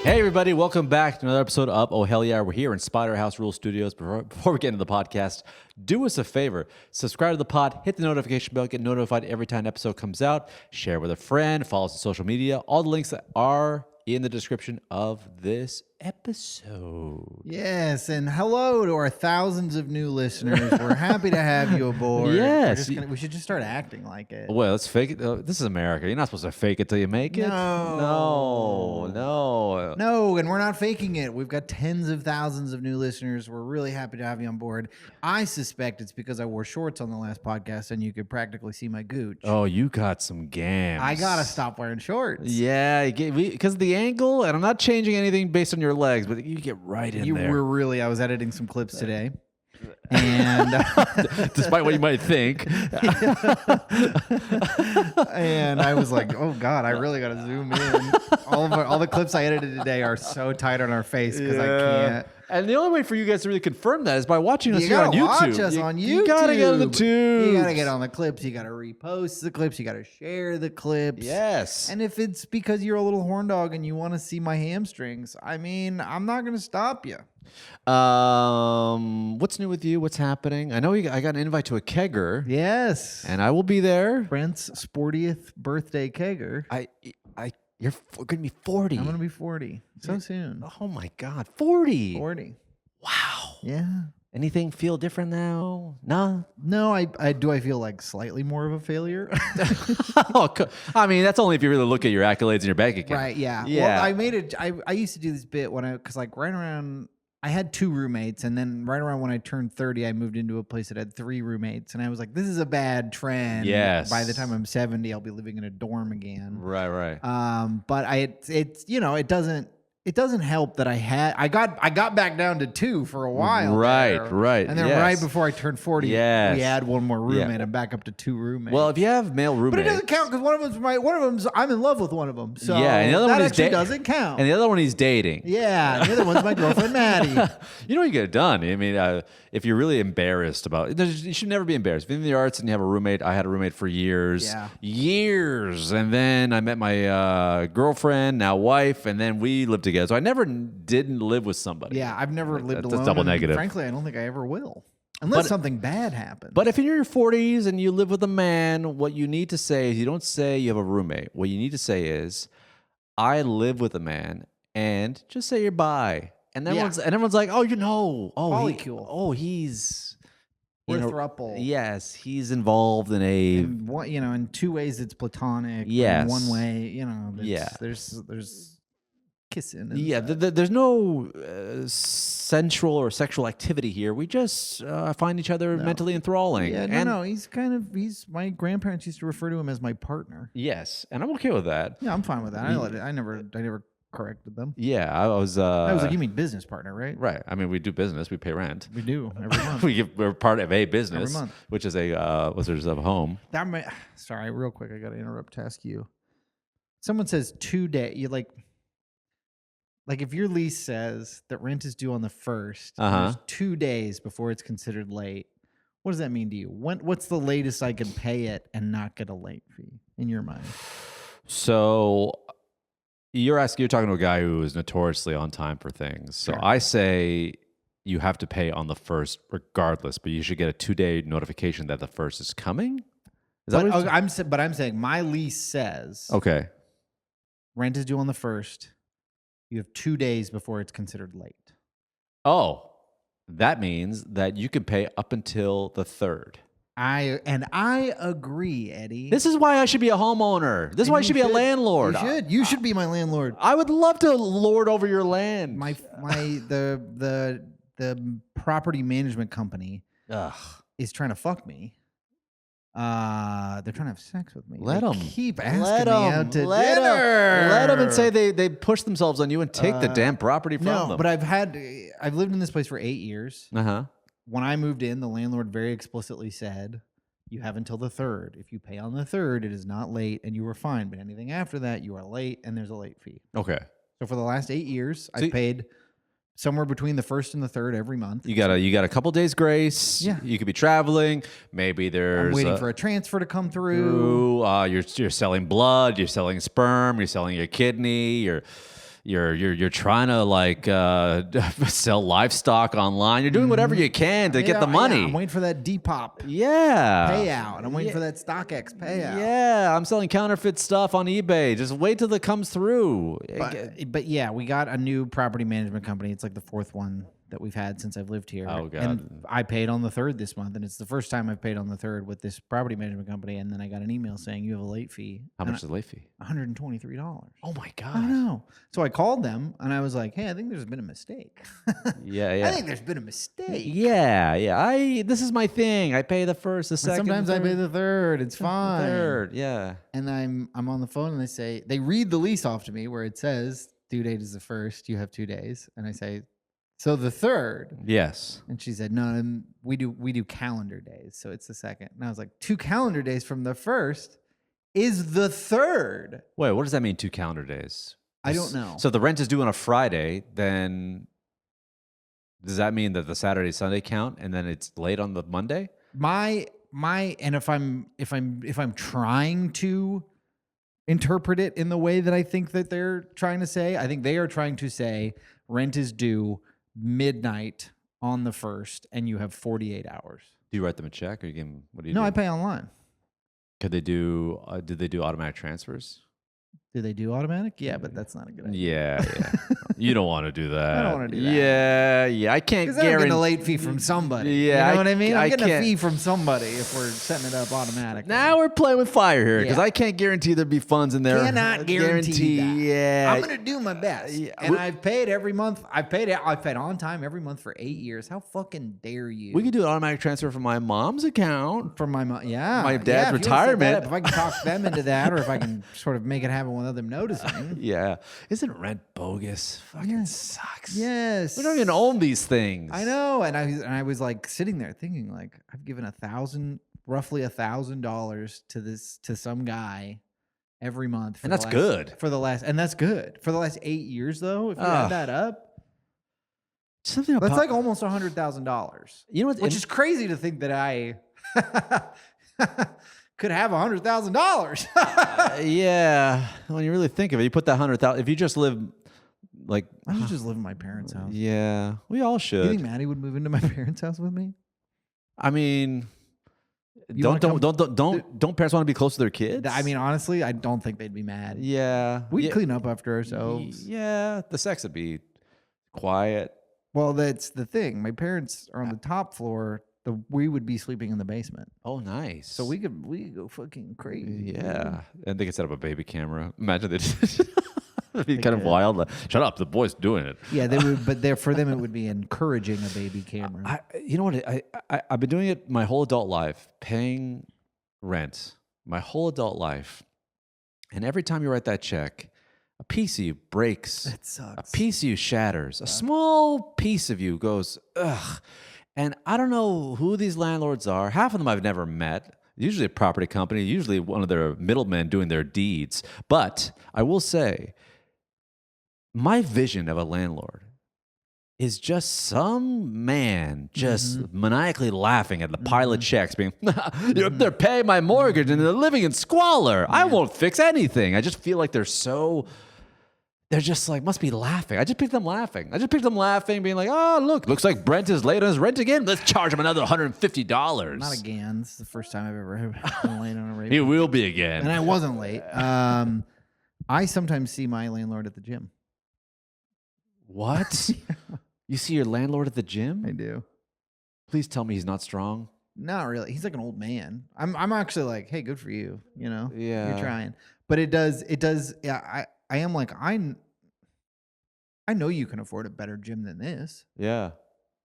Hey everybody, welcome back to another episode of Oh Hell Yeah. We're here in Spider House Rule Studios. Before we get into the podcast, do us a favor. Subscribe to the pod, hit the notification bell, get notified every time an episode comes out. Share with a friend, follow us on social media. All the links are in the description of this episode. Yes, and hello to our thousands of new listeners. We're happy to have you aboard. Yes. We should just start acting like it. Well, let's fake it. This is America. You're not supposed to fake it till you make it. No, and we're not faking it. We've got tens of thousands of new listeners. We're really happy to have you on board. I suspect it's because I wore shorts on the last podcast and you could practically see my gooch. Oh, you got some gams. I gotta stop wearing shorts. Yeah, because of the angle, and I'm not changing anything based on your legs, but you get right in there. I was editing some clips today. And despite what you might think. And I was like, oh God, I really got to zoom in. All the clips I edited today are so tight on our face because I can't. And the only way for you guys to really confirm that is by watching us here on YouTube. Watch us on YouTube. You gotta get on the tube. You gotta get on the clips. You gotta repost the clips. You gotta share the clips. Yes. And if it's because you're a little horn dog and you want to see my hamstrings, I mean, I'm not gonna stop you. What's new with you? What's happening? I know I got an invite to a kegger. Yes. And I will be there. Brent's 40th birthday kegger. You're going to be 40. I'm going to be 40 so soon. Oh my God, 40. 40. Wow. Yeah. Anything feel different now? No. No, I feel like slightly more of a failure. I mean, that's only if you really look at your accolades in your bank account. Right, yeah. Yeah. Well, I used to do this bit because like right around, I had 2 roommates, and then right around when I turned 30, I moved into a place that had 3 roommates, and I was like, this is a bad trend. Yes. By the time I'm 70, I'll be living in a dorm again. Right. But it doesn't help that I got back down to 2 for a while. Right. And then right before I turned 40, we had one more roommate. I'm back up to 2 roommates. Well, if you have male roommates, but it doesn't count because one of them's I'm in love with one of them. So and the other that one actually doesn't count. And the other one he's dating. Yeah, and the other one's my girlfriend Maddie. You know what you get done. I mean, if you're really embarrassed about it, you should never be embarrassed. If you're in the arts and you have a roommate, I had a roommate for years, and then I met my girlfriend, now wife, and then we lived together. So I never didn't live with somebody. Yeah, I've never lived alone. That's double negative. Frankly, I don't think I ever will. Unless something bad happens. But if you're in your 40s and you live with a man, what you need to say is you don't say you have a roommate. What you need to say is, I live with a man, and just say you're bi. And everyone's like, oh, polycule. He's we're throuple. Yes, he's involved in a. In 2 ways it's platonic. Yes. In 1 way, there's kissing. There's no sensual or sexual activity here. We just find each other mentally enthralling. Yeah, he's my grandparents used to refer to him as my partner. Yes, and I'm okay with that. Yeah, I'm fine with that. I never corrected them. Yeah, I was like, you mean business partner, right? Right. I mean, we do business. We pay rent. We do every month. We're part of a business, every month. which is a Wizards of Home. Sorry, real quick, I got to interrupt to ask you. Someone says 2 days. You like if your lease says that rent is due on the 1st, there's 2 days before it's considered late. What does that mean to you? What's the latest I can pay it and not get a late fee in your mind? So you're talking to a guy who is notoriously on time for things. So Sure. I say you have to pay on the 1st regardless, but you should get a 2-day notification that the 1st is coming. Is that what I'm saying my lease says okay. Rent is due on the 1st. You have 2 days before it's considered late. Oh, that means that you can pay up until the 3rd. I agree, Eddie. This is why I should be a homeowner. This is why I should be a landlord. You should be my landlord. I would love to lord over your land. The property management company is trying to fuck me. They're trying to have sex with me. Let them keep asking me out to dinner. Let them and say they push themselves on you and take the damn property from them. No, but I've lived in this place for 8 years. When I moved in, the landlord very explicitly said, you have until the 3rd. If you pay on the 3rd, it is not late, and you are fine. But anything after that, you are late, and there's a late fee. Okay. So for the last 8 years, I've paid somewhere between the 1st and the 3rd every month. You got a couple days grace. Yeah. You could be traveling. Maybe there's I'm waiting for a transfer to come through. You're selling blood. You're selling sperm. You're selling your kidney. you're trying to like sell livestock online. You're doing whatever you can to get the money. Yeah, I'm waiting for that Depop payout. And I'm waiting for that StockX payout. Yeah, I'm selling counterfeit stuff on eBay. Just wait till it comes through. But yeah, we got a new property management company. It's like the fourth one that we've had since I've lived here. Oh, God. And I paid on the 3rd this month, and it's the first time I've paid on the 3rd with this property management company. And then I got an email saying you have a late fee. How much is the late fee? $123. Oh my God. I know. So I called them and I was like, hey, I think there's been a mistake. Yeah. I think there's been a mistake. Yeah. This is my thing. I pay the first, the second. Sometimes I pay the 3rd. It's fine. Third, yeah. And I'm on the phone and they read the lease off to me where it says due date is the 1st. You have 2 days. And I say, so the 3rd. Yes. And she said, no, we do calendar days. So it's the 2nd. And I was like, 2 calendar days from the 1st is the 3rd. Wait, what does that mean, 2 calendar days? I don't know. So the rent is due on a Friday, then does that mean that the Saturday, Sunday count and then it's late on the Monday? And if I'm trying to interpret it in the way that I think that they're trying to say, I think they are trying to say rent is due midnight on the 1st and you have 48 hours. Do you write them a check or you give them, what do you do? No, I pay online. Could they do, did they do automatic transfers? Do they do automatic? Yeah, but that's not a good idea. Yeah. You don't want to do that. I don't want to do that. Yeah. I can't Because I'm getting a late fee from somebody. Yeah, you know what I mean? I'm getting a fee from somebody if we're setting it up automatically. Now we're playing with fire here because I can't guarantee there'd be funds in there. Cannot guarantee that. Yeah. I'm going to do my best. Yeah. And I've paid every month. I've paid on time every month for 8 years. How fucking dare you? We could do an automatic transfer from my mom's account. From my mom. Yeah. My dad's retirement. If I can talk them into that or if I can sort of make it happen without them noticing. Yeah. Isn't rent bogus? Fucking sucks. Yes. We don't even own these things. I know. And I was like sitting there thinking like I've given roughly $1,000 to some guy every month. And that's good. And that's good. For the last 8 years though, if you add that up. Something that's like almost $100,000. You know what? Which is crazy to think that I could have $100,000. Yeah. When you really think of it, you put that 100,000. If you just live like, I should just live in my parents' house. Yeah, we all should. You think Maddie would move into my parents' house with me? I mean, don't parents want to be close to their kids? I mean, honestly, I don't think they'd be mad. Yeah, we'd clean up after ourselves. Yeah, the sex would be quiet. Well, that's the thing. My parents are on the top floor. We would be sleeping in the basement. Oh, nice. So we could go fucking crazy. Yeah. And they could set up a baby camera. Imagine they just it'd be kind of wild. Shut up, the boy's doing it. Yeah, they would, but for them it would be encouraging a baby camera. You know what? I've been doing it my whole adult life, paying rent my whole adult life. And every time you write that check, a piece of you breaks. That sucks. A piece of you shatters. A small piece of you goes, ugh. And I don't know who these landlords are. Half of them I've never met. Usually a property company, usually one of their middlemen doing their deeds. But I will say, my vision of a landlord is just some man just maniacally laughing at the pile of checks being, they're paying my mortgage and they're living in squalor. I won't fix anything. I just feel like they're just like, must be laughing. I just picked them laughing. Being like, oh, looks like Brent is late on his rent again. Let's charge him another $150. Not again. This is the first time I've ever been late on a rate. He will be again. And I wasn't late. I sometimes see my landlord at the gym. What? You see your landlord at the gym? I do. Please tell me he's not strong. Not really. He's like an old man. I'm actually like, hey, good for you. You know, yeah, you're trying. But it does. Yeah, I am like, I know you can afford a better gym than this. Yeah.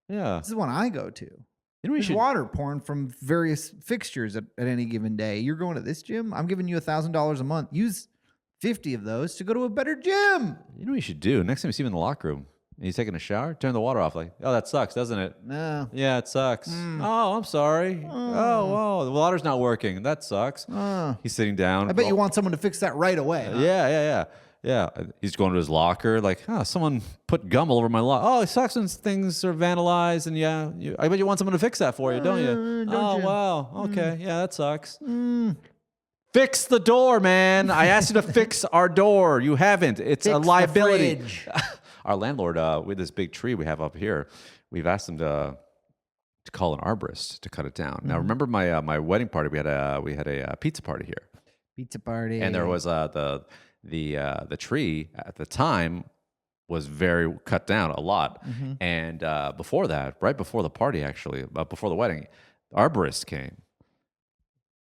This is one I go to. You know, There's water pouring from various fixtures at any given day. You're going to this gym. I'm giving you $1,000 a month. Use 50 of those to go to a better gym. You know what you should do? Next time you see him in the locker room and he's taking a shower, turn the water off. Like, oh, that sucks, doesn't it? No. Yeah, it sucks. Oh, I'm sorry. Oh, the water's not working. That sucks. He's sitting down. I bet you want someone to fix that right away. Huh? Yeah. He's going to his locker. Like, someone put gum all over my locker. Oh, it sucks when things are vandalized. And I bet you want someone to fix that for you, don't you? Don't you? Wow. Okay. Yeah, that sucks. Fix the door, man. I asked you to fix our door. You haven't. It's a liability. Our landlord, with this big tree we have up here, we've asked him to call an arborist to cut it down. Now, remember my wedding party? We had a pizza party here. Pizza party. And there was the tree at the time was very cut down a lot. And before that, right before the party, actually, before the wedding, the arborist came.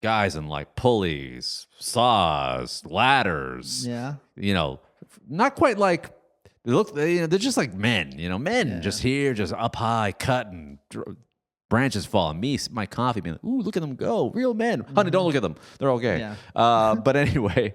Guys in like pulleys, saws, ladders. Yeah. Not quite like they look. They're just like men. Men just here, just up high, cutting. Branches falling. My coffee being like, ooh, look at them go. Real men. Honey, don't look at them. They're okay. Yeah. But anyway,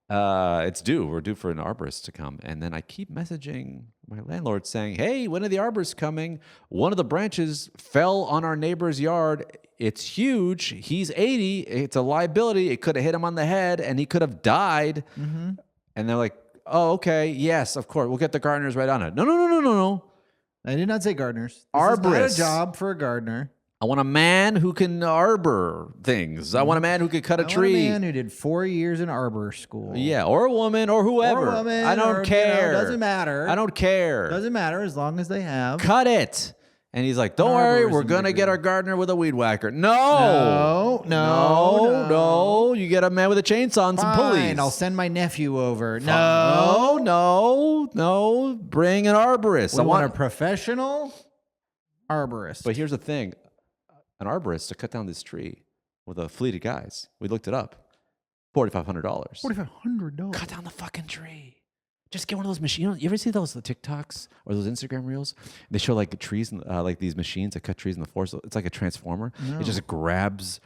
it's due. We're due for an arborist to come. And then I keep messaging my landlord saying, hey, when are the arborists coming? One of the branches fell on our neighbor's yard. It's huge. He's 80. It's a liability. It could have hit him on the head and he could have died. And they're like, oh, okay. Yes, of course. We'll get the gardeners right on it. No. I did not say gardeners. Arborists. This is not a job for a gardener. I want a man who can arbor things. I want a man who can cut a tree. Want a man who did 4 years in arbor school. Yeah, or a woman, or whoever. Or a woman, I don't care. Doesn't matter. I don't care. Doesn't matter as long as they have. Cut it. And he's like, don't worry, we're going to get our gardener with a weed whacker. No. You get a man with a chainsaw and some pulleys. Fine, I'll send my nephew over. No. Bring an arborist. I want a professional arborist. But here's the thing. An arborist to cut down this tree with a fleet of guys. We looked it up. $4,500. $4,500. Cut down the fucking tree. Just get one of those machines. You ever see those TikToks or those Instagram reels? They show like trees, like these machines that cut trees in the forest. It's like a transformer. No. It just grabs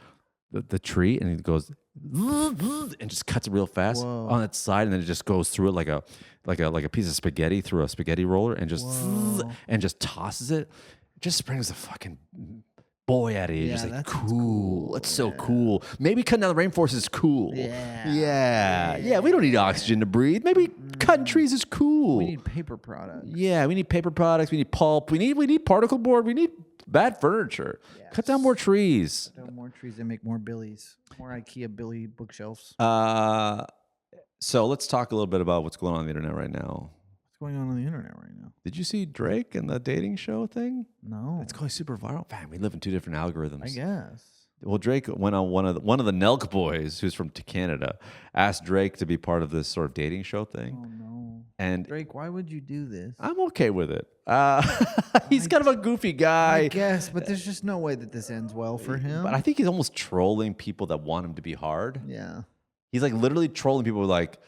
the tree and it goes and just cuts it real fast on its side, and then it just goes through it like a piece of spaghetti through a spaghetti roller, and just tosses it. It just springs the fucking boy out of you. Just like, cool. That's so cool. Maybe cutting down the rainforest is cool. Yeah. We don't need oxygen to breathe. Maybe cutting trees is cool. We need paper products. Yeah, we need paper products. We need pulp. We need particle board. We need bad furniture. Yes. Cut down more trees. Cut down more trees and make more Billies. More IKEA Billy bookshelves. So let's talk a little bit about what's going on the internet right now. Going on the internet right now? Did you see Drake and the dating show thing? No. It's going super viral. Man, we live in two different algorithms. I guess. Well, Drake went on one of the Nelk boys, who's from Canada, asked Drake to be part of this sort of dating show thing. Oh no! And Drake, why would you do this? I'm okay with it. He's kind of a goofy guy. I guess, but there's just no way that this ends well for him. But I think he's almost trolling people that want him to be hard. Yeah. He's like literally trolling people like,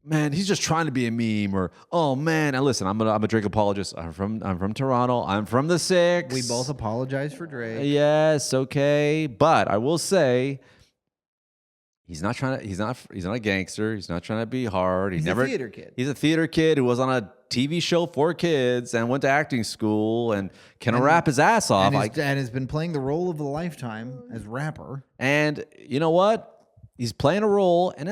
man, he's just trying to be a meme, or oh man. And listen, I'm a Drake apologist. I'm from Toronto. I'm from the 6. We both apologize for Drake. Yes, okay. But I will say, he's not a gangster. He's not trying to be hard. He's a theater kid. He's a theater kid who was on a TV show for kids and went to acting school and can rap his ass off. And has been playing the role of a lifetime as rapper. And you know what? He's playing a role, and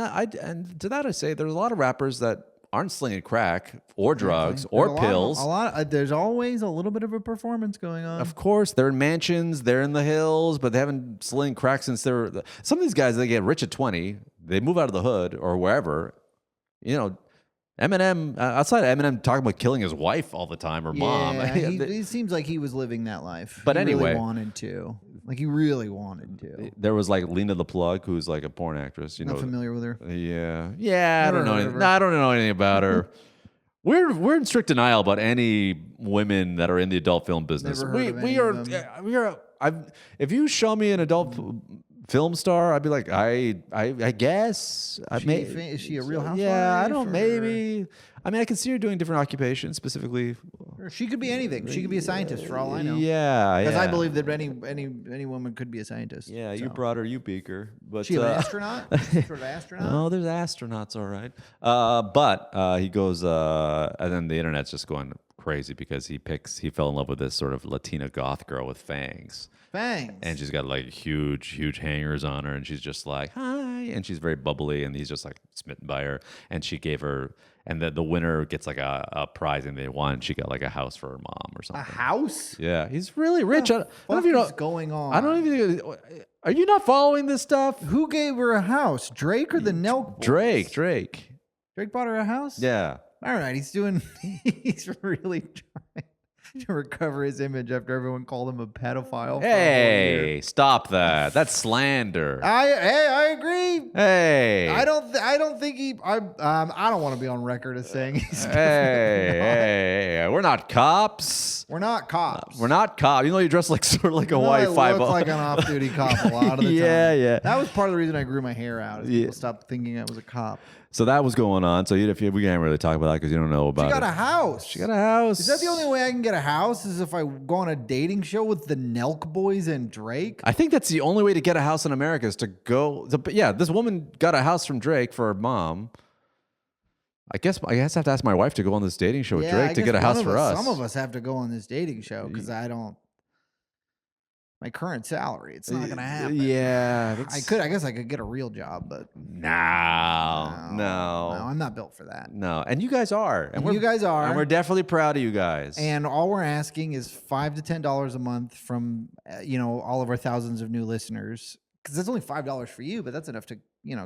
to that I say, there's a lot of rappers that aren't slinging crack or drugs or pills. There's always a little bit of a performance going on. Of course, they're in mansions, they're in the hills, but they haven't slinged crack since they're. Some of these guys, they get rich at 20, they move out of the hood or wherever. Eminem, outside of Eminem talking about killing his wife all the time or mom. He seems like he was living that life. But he anyway. Really wanted to. Like, he really wanted to. There was like Lena the Plug, who's like a porn actress. Not familiar with her. Yeah. I don't know anything. I don't know anything about her. We're in strict denial about any women that are in the adult film business. We are. If you show me an adult film star, I'd be like, I guess. Is she a real housewife? Yeah, I don't. Maybe. I mean, I can see her doing different occupations, specifically. She could be anything. She could be a scientist for all I know. Yeah, because I believe that any woman could be a scientist. Yeah, you brought her, you beak her. But she an astronaut? Sort of astronaut? No, there's astronauts, all right. But he goes, and then the internet's just going crazy because he fell in love with this sort of Latina goth girl with fangs. Fangs. And she's got like huge hangers on her, and she's just like, hi. and she's very bubbly, and he's just like smitten by her, and she gave her, and the winner gets like a prize, and they won. She got like a house for her mom or something. A house? Yeah, he's really rich. I don't know if you know what's going on. I don't even. Are you not following this stuff? Who gave her a house? Drake or the Nelk boys? Drake. Drake bought her a house? Yeah. All right, he's really trying to recover his image after everyone called him a pedophile. Hey, stop that. That's slander. I agree. Hey. I don't think he. I don't want to be on record as saying he's. Hey, we're not cops. We're not cops. We're not cops. You know, you dress like sort of like a white I 5 look like an off-duty cop a lot of the time. Yeah. That was part of the reason I grew my hair out. Is people stopped thinking I was a cop. So that was going on. So we can't really talk about that because you don't know about it. She got a house. She got a house. Is that the only way I can get a house? Is if I go on a dating show with the Nelk boys and Drake? I think that's the only way to get a house in America is to go. Yeah, this woman got a house from Drake for her mom. I guess I have to ask my wife to go on this dating show with Drake to get a house for us. Some of us have to go on this dating show because I don't. My current salary, it's not going to happen. Yeah, I guess I could get a real job, but no, I'm not built for that. No, and you guys are, and you guys are, and we're definitely proud of you guys. And all we're asking is $5 to $10 a month from all of our thousands of new listeners, because that's only $5 for you, but that's enough to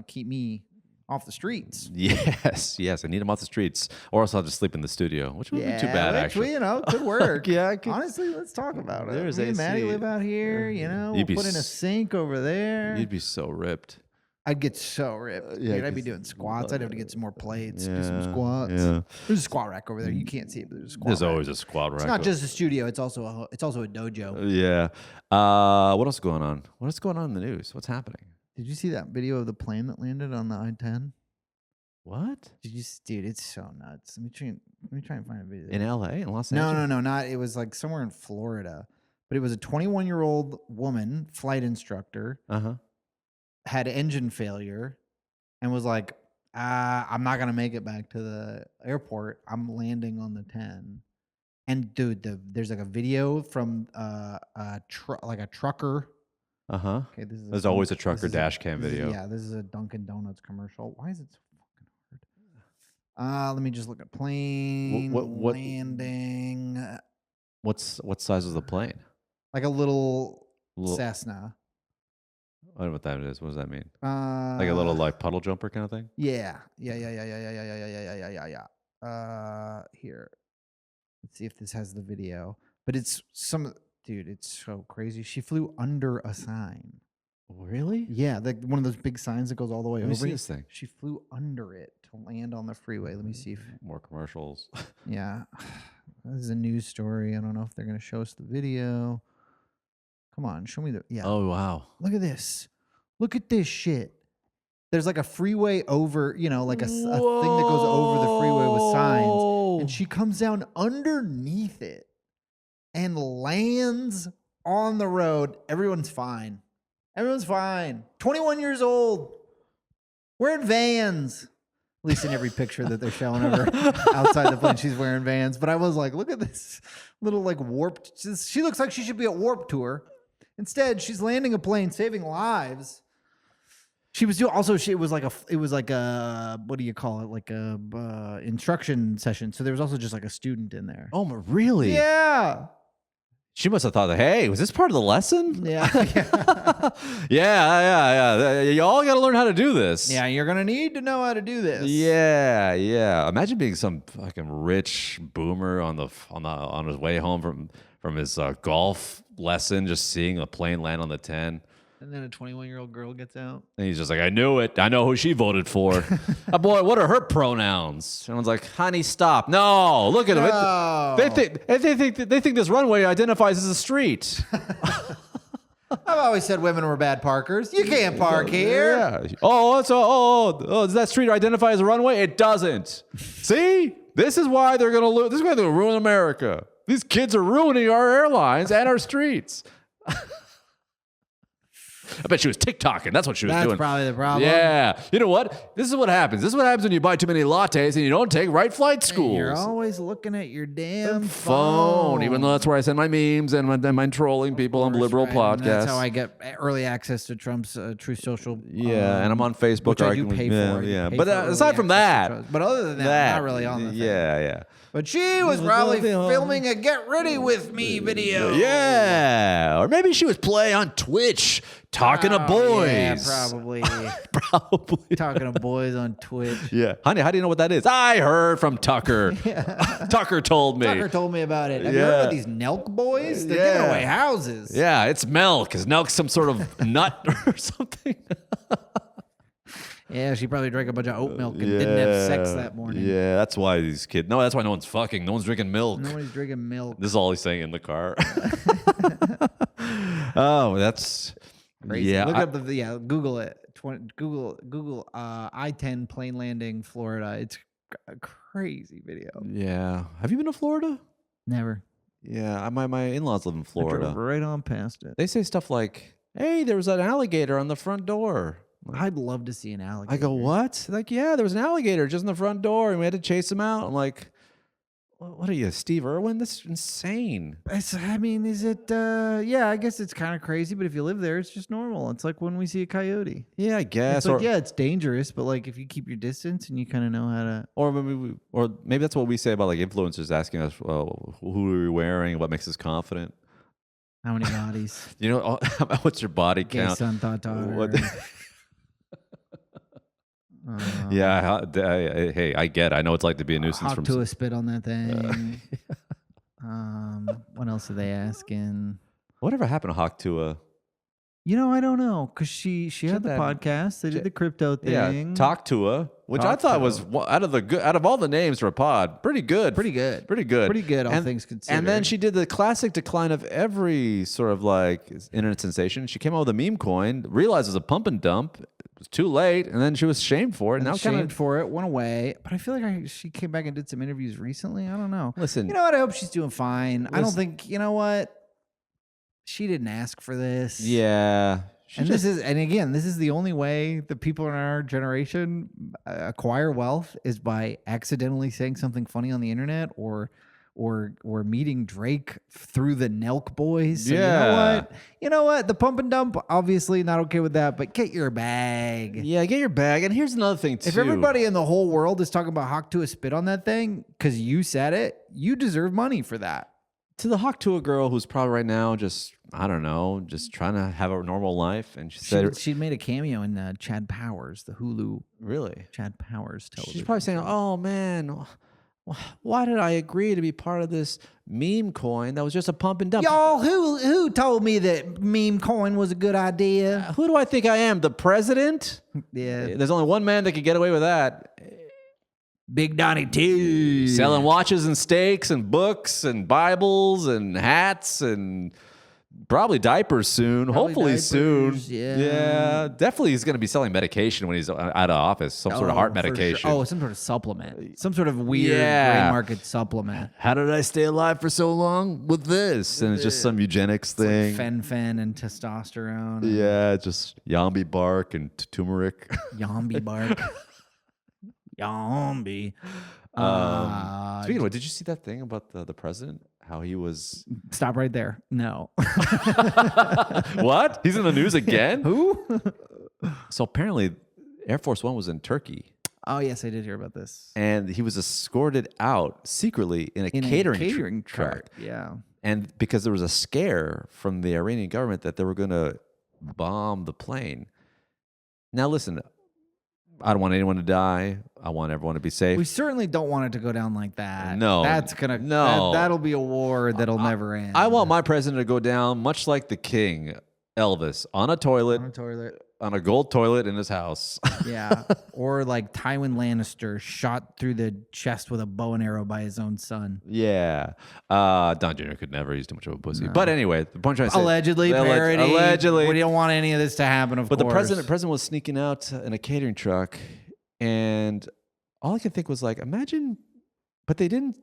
keep me off the streets. Yes, I need them off the streets, or else I'll just sleep in the studio, which wouldn't be too bad, actually. Could work. Yeah, honestly, let's talk about it. There's Me and AC. Maddie live out here. We'll put in a sink over there. You'd be so ripped. I'd get so ripped. Yeah, I'd be doing squats. I'd have to get some more plates, do Yeah, some squats. yeah. There's a squat rack over there. You can't see it, but there's a squat There's rack. always a squat rack. It's not just a studio. It's also a dojo. Yeah. What else is going on? What is going on in the news? What's happening? Did you see that video of the plane that landed on the I-10? What? Dude, it's so nuts. Let me try and find a video. In LA? In Los Angeles? No, not. It was like somewhere in Florida. But it was a 21-year-old woman, flight instructor, had engine failure, and was like, I'm not going to make it back to the airport. I'm landing on the 10. And dude, there's like a video from a trucker. Okay, There's always a trucker dash cam video. Yeah, this is a Dunkin' Donuts commercial. Why is it so fucking hard? Let me just look at plane landing. What size was the plane? Like a little Cessna. I don't know what that is. What does that mean? Like a little puddle jumper kind of thing? Yeah. Here. Let's see if this has the video. But it's dude, it's so crazy. She flew under a sign. Really? Yeah, like one of those big signs that goes all the way over. Let me see this thing. She flew under it to land on the freeway. Let me see if more commercials. Yeah. This is a news story. I don't know if they're going to show us the video. Come on, show me the... Yeah. Oh, wow. Look at this. Look at this shit. There's like a freeway over, like a thing that goes over the freeway with signs. And she comes down underneath it and lands on the road. Everyone's fine. 21 years old. Wearing Vans. At least in every picture that they're showing of her outside the plane, she's wearing Vans. But I was like, look at this little warped. She looks like she should be at Warped Tour. Instead, she's landing a plane, saving lives. She was doing also. It was like a what do you call it? Like a instruction session. So there was also just like a student in there. Oh, really? Yeah. She must have thought that, hey, was this part of the lesson? Yeah. Yeah. You all got to learn how to do this. Yeah, you're going to need to know how to do this. Yeah. Imagine being some fucking rich boomer on his way home from his golf lesson, just seeing a plane land on the 10. And then a 21-year-old girl gets out. And he's just like, I knew it. I know who she voted for. Boy, what are her pronouns? Everyone's like, honey, stop. No, look at No. them. They think this runway identifies as a street. I've always said women were bad parkers. You can't park here. Yeah. Does that street identify as a runway? It doesn't. See? This is why they're going to lose. This is why they're going to ruin America. These kids are ruining our airlines and our streets. I bet she was TikToking. That's what she was doing. That's probably the problem. Yeah. You know what? This is what happens. This is what happens when you buy too many lattes and you don't take right flight schools. You're always looking at your damn phone. Even though that's where I send my memes and my trolling people on liberal podcasts. And that's how I get early access to Trump's Truth Social. Yeah, and I'm on Facebook. Which I do pay for. Yeah, Pay but for early aside from access to that, Trump. But other than that, not really on the thing. Yeah. But she was probably filming a "Get Ready With Me" video. Yeah, or maybe she was playing on Twitch, talking to boys. Yeah, probably. Probably. Talking to boys on Twitch. Yeah. Honey, how do you know what that is? I heard from Tucker. Tucker told me. Tucker told me about it. Have you heard about these Nelk boys? They're giving away houses. Yeah, it's milk. Is milk some sort of nut or something? Yeah, she probably drank a bunch of oat milk and didn't have sex that morning. Yeah, that's why these kids. No, that's why no one's fucking. No one's drinking milk. Nobody's drinking milk. This is all he's saying in the car. Oh, that's crazy. Yeah, Look up Google it. Google I-10 plane landing Florida. It's a crazy video. Yeah. Have you been to Florida? Never. Yeah, my in-laws live in Florida. I drove right on past it. They say stuff like, "Hey, there was an alligator on the front door." I'd love to see an alligator. I go, "What?" Like, "Yeah, there was an alligator just in the front door, and we had to chase him out." I'm like, "What are you, Steve Irwin? That's insane." Is it? Yeah, I guess it's kind of crazy, but if you live there, it's just normal. It's like when we see a coyote. Yeah, I guess. It's like, it's dangerous, but like if you keep your distance and you kind of know how to. Or maybe that's what we say about like influencers asking us, well, who are we wearing? What makes us confident? How many bodies? You know, what's your body Gay count? son, thought daughter. What- Yeah, hey, I get it. I know it's like to be a nuisance from Tuah spit on that thing. What else are they asking? Whatever happened to Hawk Tuah? I don't know, because she had the podcast. They did the crypto thing. Yeah, Talk Tuah, which I thought was out of all the names for a pod, pretty good. Pretty good, all things considered. And then she did the classic decline of every sort of like internet sensation. She came out with a meme coin, realized it was a pump and dump. It was too late, and then she was shamed for it. Shamed for it, went away. But I feel like she came back and did some interviews recently. I don't know. Listen, you know what? I hope she's doing fine. I don't think, you know what? She didn't ask for this. Yeah. This is the only way that people in our generation acquire wealth is by accidentally saying something funny on the internet or meeting Drake through the Nelk boys. So you know what? The pump and dump, obviously not okay with that, but get your bag. Yeah, get your bag. And here's another thing too. If everybody in the whole world is talking about Hawk Tuah spit on that thing because you said it, you deserve money for that. To the Hawk Tuah girl who's probably right now just, I don't know, just trying to have a normal life. And she made a cameo in Chad Powers, the Hulu. Really? Chad Powers television. She's probably saying, "Oh, man, why did I agree to be part of this meme coin that was just a pump and dump?" Y'all, who told me that meme coin was a good idea? Who do I think I am? The president? Yeah. There's only one man that could get away with that. Big Donnie T. Selling watches and steaks and books and Bibles and hats and probably diapers soon. Hopefully soon. Yeah. Definitely he's going to be selling medication when he's out of office. Some sort of heart medication. Sure. Oh, some sort of supplement. Some sort of weird gray market supplement. How did I stay alive for so long with this? And it's just some eugenics thing. Like fen and testosterone. Yeah, just yambi bark and turmeric. Yambi bark. Yambi. Speaking of what, did you see that thing about the president? How he was... Stop right there. No. What? He's in the news again? Who? So apparently Air Force One was in Turkey. Oh, yes, I did hear about this. And he was escorted out secretly in a catering truck. Yeah. And because there was a scare from the Iranian government that they were going to bomb the plane. Now, listen, I don't want anyone to die. I want everyone to be safe. We certainly don't want it to go down like that. No. That'll be a war that'll never end. I want my president to go down much like the king, Elvis, on a toilet. On a gold toilet in his house. Yeah. Or like Tywin Lannister shot through the chest with a bow and arrow by his own son. Yeah. Don Jr. could never. He's too much of a pussy. No. But anyway, the point I'm trying to say... Allegedly, parody. Allegedly. We don't want any of this to happen, of course. But the president was sneaking out in a catering truck, and all I could think was like, imagine... But they didn't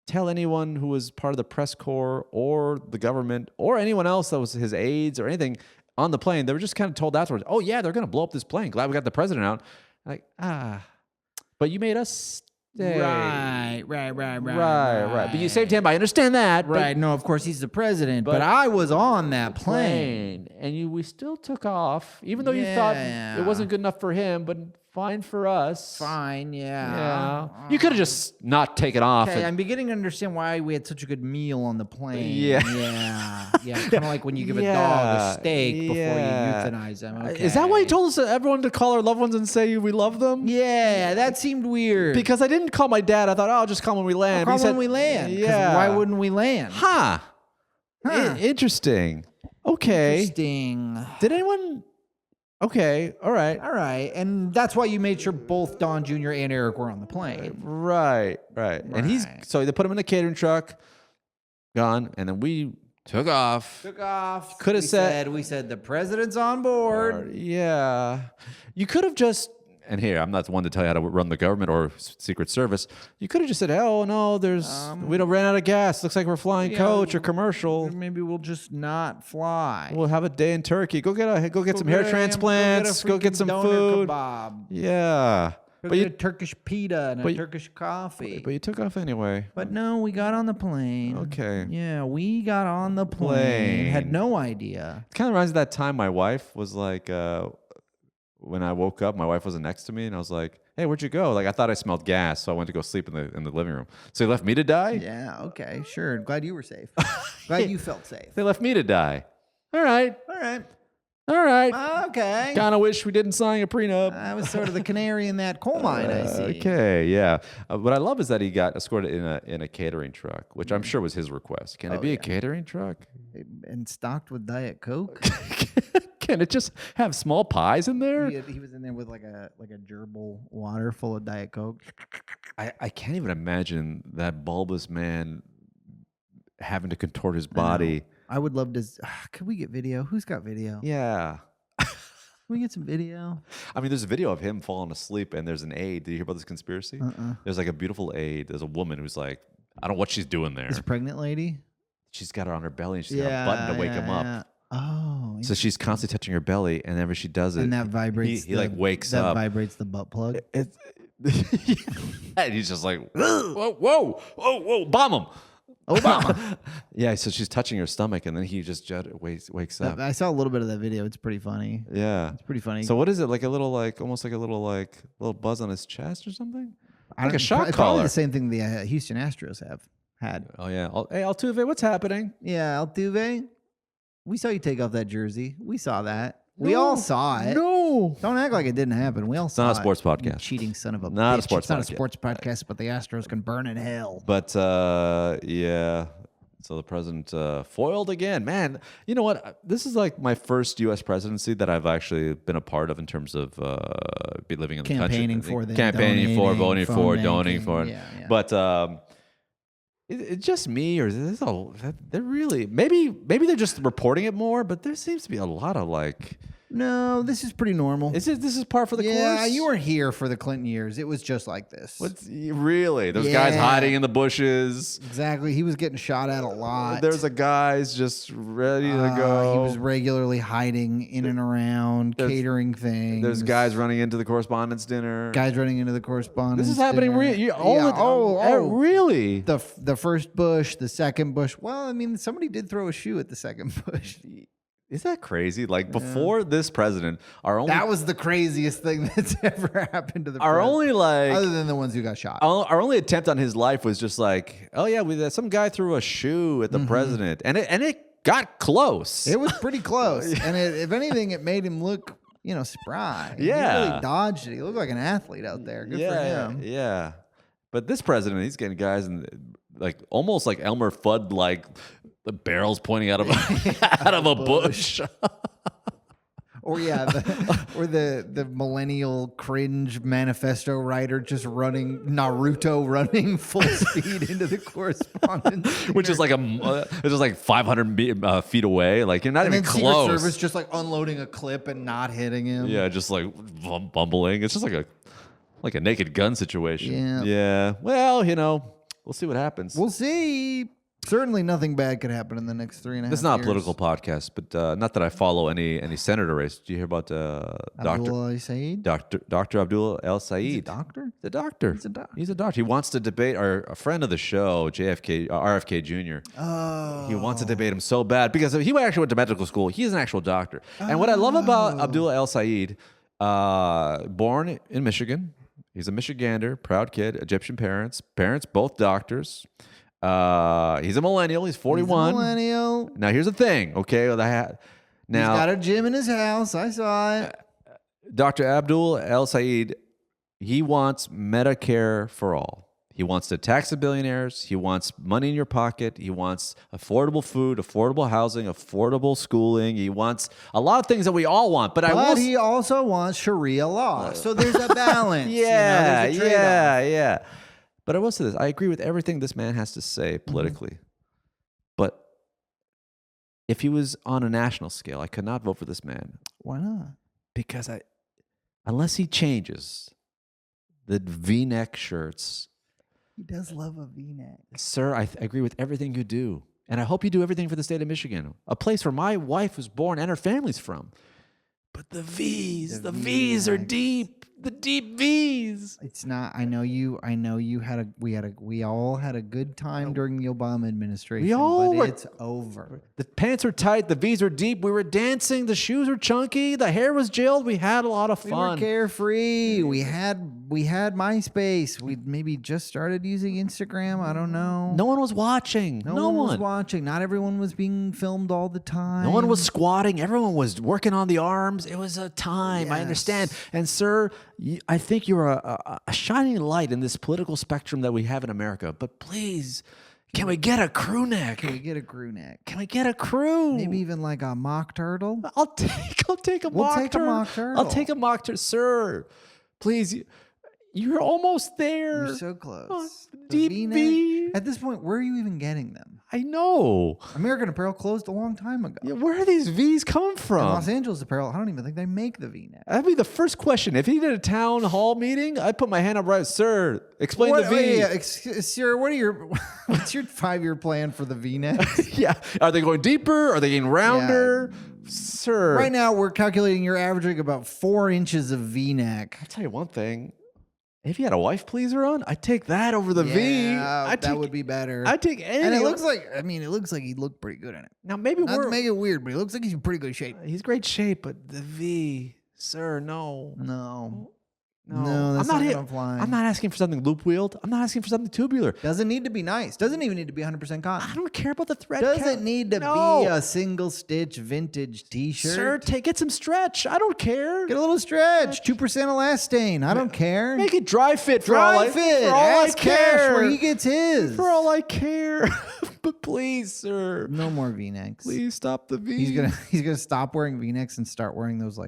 tell anyone who was part of the press corps or the government or anyone else that was his aides or anything on the plane, they were just kind of told afterwards, oh, yeah, they're going to blow up this plane. Glad we got the president out. Like, but you made us stay. Right. But you saved him. I understand that. Right. No, of course, he's the president. But I was on that plane. And we still took off, even though you thought it wasn't good enough for him, but fine for us. Fine, yeah. You could have just not taken off. Okay, I'm beginning to understand why we had such a good meal on the plane. Yeah. Kind of like when you give a dog a steak before you euthanize them. Okay. Is that why you told us everyone to call our loved ones and say we love them? Yeah, that seemed weird. Because I didn't call my dad. I thought, I'll just call when we land. Call when we land. Yeah. Why wouldn't we land? Interesting. Okay. Interesting. Did anyone... Okay, all right. And that's why you made sure both Don Jr. and Eric were on the plane. Right. And so they put him in the catering truck, gone, and then we took off. Could have said... We said the president's on board. Yeah. You could have just... And here, I'm not the one to tell you how to run the government or Secret Service. You could have just said, oh, no, we don't ran out of gas. Looks like we're flying coach or commercial. Maybe we'll just not fly. We'll have a day in Turkey. Go get some hair transplants. Go get some food. Kebab. Yeah. But get a Turkish pita and a Turkish coffee. But you took off anyway. But no, we got on the plane. Okay. Yeah, we got on the plane. Had no idea. It kind of reminds me of that time my wife was like... when I woke up, my wife wasn't next to me, and I was like, hey, where'd you go? Like, I thought I smelled gas, so I went to go sleep in the living room. So they left me to die? Yeah, okay, sure. Glad you were safe. Glad you felt safe. They left me to die. All right. Okay. Kind of wish we didn't sign a prenup. I was sort of the canary in that coal mine, I see. Okay, yeah. What I love is that he got escorted in a catering truck, which I'm sure was his request. Can it be a catering truck? And stocked with Diet Coke? Can it just have small pies in there? He was in there with like a gerbil water full of Diet Coke. I can't even imagine that bulbous man having to contort his body. I would love to. Could we get video? Who's got video? Yeah. Can we get some video? I mean, there's a video of him falling asleep, and there's an aide. Did you hear about this conspiracy? There's like a beautiful aide. There's a woman who's like, I don't know what she's doing there. This pregnant lady? She's got her on her belly, and she's got a button to wake him up. Oh. So she's constantly touching her belly, and whenever she does it, and that vibrates. He like wakes up. That vibrates the butt plug. And he's just like, whoa, bomb him. Obama. Yeah, so she's touching her stomach, and then he just wakes up. I saw a little bit of that video. It's pretty funny. Yeah, it's pretty funny. So what is it? Like a little, almost like a little buzz on his chest or something? Like a shock collar. It's probably the same thing the Houston Astros have had. Oh yeah. Hey, Altuve, what's happening? Yeah, Altuve. We saw you take off that jersey. We saw that. We all saw it. No. Don't act like it didn't happen. We all saw it. It's not a sports podcast. You cheating son of a bitch. Not a sports podcast. It's not a sports podcast, but the Astros can burn in hell. But, yeah. So the president foiled again. Man, you know what? This is like my first U.S. presidency that I've actually been a part of in terms of be living in the country. Campaigning for, voting for, donating for. Yeah. But it's just me, or is this they're really maybe they're just reporting it more, but there seems to be a lot of like. No, this is pretty normal. This is par for the course. Yeah, you weren't here for the Clinton years. It was just like this. Really? Those guys hiding in the bushes. Exactly. He was getting shot at a lot. There's a guys just ready to go. He was regularly hiding in and around, catering things. There's guys running into the correspondence dinner. This is happening really? The first Bush, the second Bush. Well, I mean, somebody did throw a shoe at the second Bush. Is that crazy? Like before this president, that was the craziest thing that's ever happened to the president. Other than the ones who got shot. Our only attempt on his life was just like, oh yeah, some guy threw a shoe at the president, and it got close. It was pretty close, and if anything, it made him look, spry. Yeah, he really dodged it. He looked like an athlete out there. Good for him. Yeah, but this president, he's getting guys in almost like Elmer Fudd, like the barrels pointing out of a bush. Or the millennial cringe manifesto writer just Naruto running full speed into the correspondence, which is like it's just like 500 feet away. Like you're not even close. Secret Service just like unloading a clip and not hitting him. Yeah, just like bumbling. It's just like a Naked Gun situation. Yeah. Yeah. Well, we'll see what happens. We'll see. Certainly nothing bad could happen in the next 3.5 years. This is not a political podcast, but not that I follow any senator race. Do you hear about Abdul Saeed? Dr. Abdul El Saeed? He's a doctor? He's a doctor. He's a doctor. He wants to debate a friend of the show, RFK Jr. Oh. He wants to debate him so bad because he actually went to medical school. He's an actual doctor. And what I love about Abdul El Saeed, born in Michigan, he's a Michigander, proud kid, Egyptian parents both doctors. He's a millennial. He's 41. He's a millennial. Now here's the thing, okay? Now he's got a gym in his house. I saw it. Dr. Abdul El Saeed, he wants Medicare for all. He wants to tax the billionaires. He wants money in your pocket. He wants affordable food, affordable housing, affordable schooling. He wants a lot of things that we all want. But he also wants Sharia law. So there's a balance. Yeah, there's a trade-off. yeah. But I will say this. I agree with everything this man has to say politically. But if he was on a national scale, I could not vote for this man. Why not? Because unless he changes the V-neck shirts. He does love a V-neck. Sir, I agree with everything you do. And I hope you do everything for the state of Michigan, a place where my wife was born and her family's from. But the V's are deep. The deep V's. It's not. I know you we all had a good time during the Obama administration. It's over. The pants are tight. The V's are deep. We were dancing. The shoes were chunky. The hair was gelled. We had a lot of fun. We were carefree. We had MySpace. We maybe just started using Instagram. I don't know. No one was watching. No one was watching. Not everyone was being filmed all the time. No one was squatting. Everyone was working on the arms. It was a time. Yes. I understand. And sir, I think you're a shining light in this political spectrum that we have in America. But please, can we get a crew neck? Can we get a crew neck? Can we get a crew? Maybe even like a mock turtle. I'll take a mock turtle. I'll take a mock turtle, sir. Please. You're almost there. You're so close. Oh, deep V. At this point, where are you even getting them? I know. American Apparel closed a long time ago. Yeah, where are these V's coming from? And Los Angeles Apparel, I don't even think they make the V-neck. That'd be the first question. If he did a town hall meeting, I'd put my hand up right. Sir, explain the V. Sir, what's your 5-year plan for the V-neck? Yeah. Are they going deeper? Are they getting rounder? Yeah. Sir. Right now, we're calculating you're averaging about 4 inches of V-neck. I'll tell you one thing. If you had a wife pleaser on, I'd take that over the V. That would be better. I'd take anything. And it looks like he'd look pretty good in it. Now maybe Not to make it weird, but he looks like he's in pretty good shape. He's great shape, but the V, sir, no. That's not gonna fly. I'm not asking for something loop wheeled. I'm not asking for something tubular. Doesn't need to be nice. Doesn't even need to be 100% cotton. I don't care about the thread. Doesn't need to be a single stitch vintage t-shirt. Sir, get some stretch. I don't care. Get a little stretch. 2% elastane. I don't care. Make it dry fit. Ask Cash where he gets his. For all I care. But please, sir. No more V-necks. Please stop the V. He's gonna stop wearing V-necks and start wearing those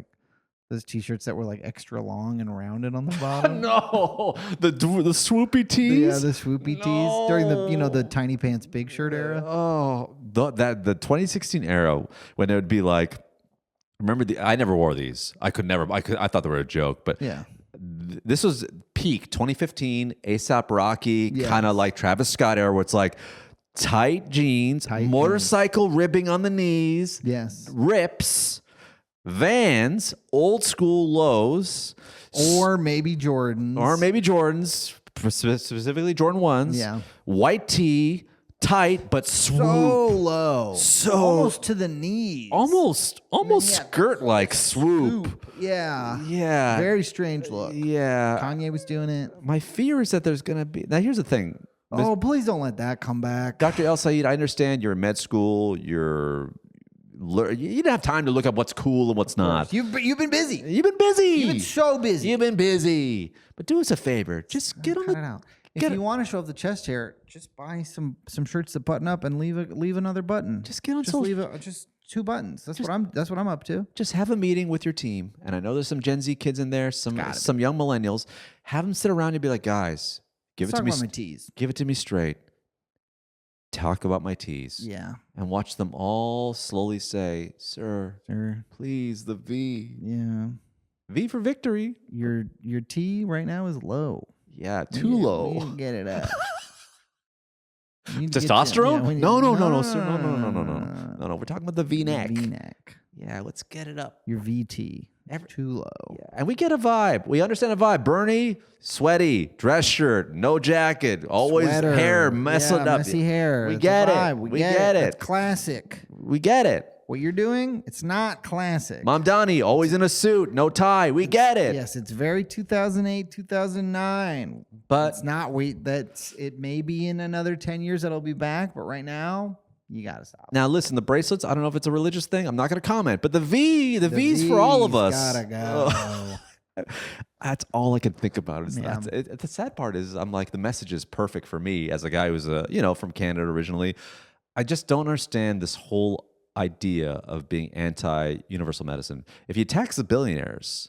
t-shirts that were like extra long and rounded on the bottom. No, the swoopy tees. Yeah, the swoopy tees during the tiny pants big shirt era. Oh, the 2016 era when it would be like, I never wore these. I thought they were a joke, but yeah. This was peak 2015 A$AP Rocky, kind of like Travis Scott era, where it's like tight jeans, motorcycle ribbing on the knees, yes, rips. Vans, old school lows, or maybe Jordans, specifically Jordan 1s. Yeah, white tee, tight but swoop, so low, almost to the knees, almost skirt like swoop. Yeah, very strange look. Yeah, Kanye was doing it. My fear is that there's gonna be. Now here's the thing. Oh, please don't let that come back, Dr. El Saeed. I understand you're in med school. You didn't have time to look up what's cool and what's not. You've been busy. You've been busy. You've been so busy. You've been busy. But do us a favor. Just get on it out. If you want to show off the chest hair, just buy some shirts that button up and leave another button. Just get on. Just 2 buttons. That's what I'm up to. Just have a meeting with your team, and I know there's some Gen Z kids in there, some young millennials. Have them sit around and be like, guys, give it to me. Talk about my tees. Give it to me straight. Talk about my tees. Yeah. And watch them all slowly say, sir, please, the V. Yeah. V for victory. Your tee right now is low. Yeah, too low. You get it up. Testosterone? No. We're talking about the V-neck. V-neck. Yeah, let's get it up. Your VT. Too low. Yeah, and we get a vibe. We understand a vibe. Bernie, sweaty, dress shirt, no jacket, always Sweater. hair messing up. Messy hair. We It's get a it. vibe. We get it. It's classic. We get it. What you're doing, it's not classic. Mom Donnie, always in a suit, no tie. We get it. Yes, it's very 2008, 2009. But it's not. It may be in another 10 years that'll be back, but right now, you gotta stop. now listen, the bracelets, I don't know if it's a religious thing. I'm not gonna comment. But the V's for all of us. Gotta go. That's all I can think about. Yeah. The sad part is I'm like, the message is perfect for me as a guy who's from Canada originally. I just don't understand this whole idea of being anti-universal medicine. If you tax the billionaires,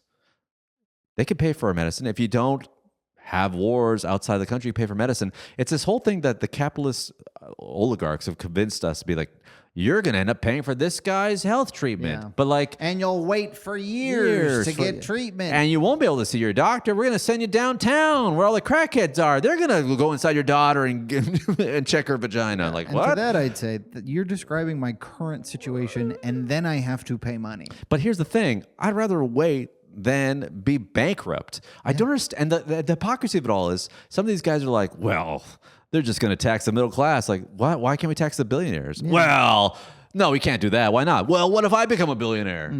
they can pay for our medicine. If you don't have wars outside the country, pay for medicine. It's this whole thing that the capitalist oligarchs have convinced us to be like, you're going to end up paying for this guy's health treatment. Yeah. But like, And you'll wait for years to get treatment. and you won't be able to see your doctor. We're going to send you downtown where all the crackheads are. They're going to go inside your daughter and and check her vagina. Like, and what? to that, I'd say that you're describing my current situation, and then I have to pay money. But here's the thing. I'd rather wait than be bankrupt. I don't understand. And the hypocrisy of it all is some of these guys are like, well, they're just going to tax the middle class. Like, why can't we tax the billionaires? Yeah. Well, no, we can't do that. Why not? Well, what if I become a billionaire?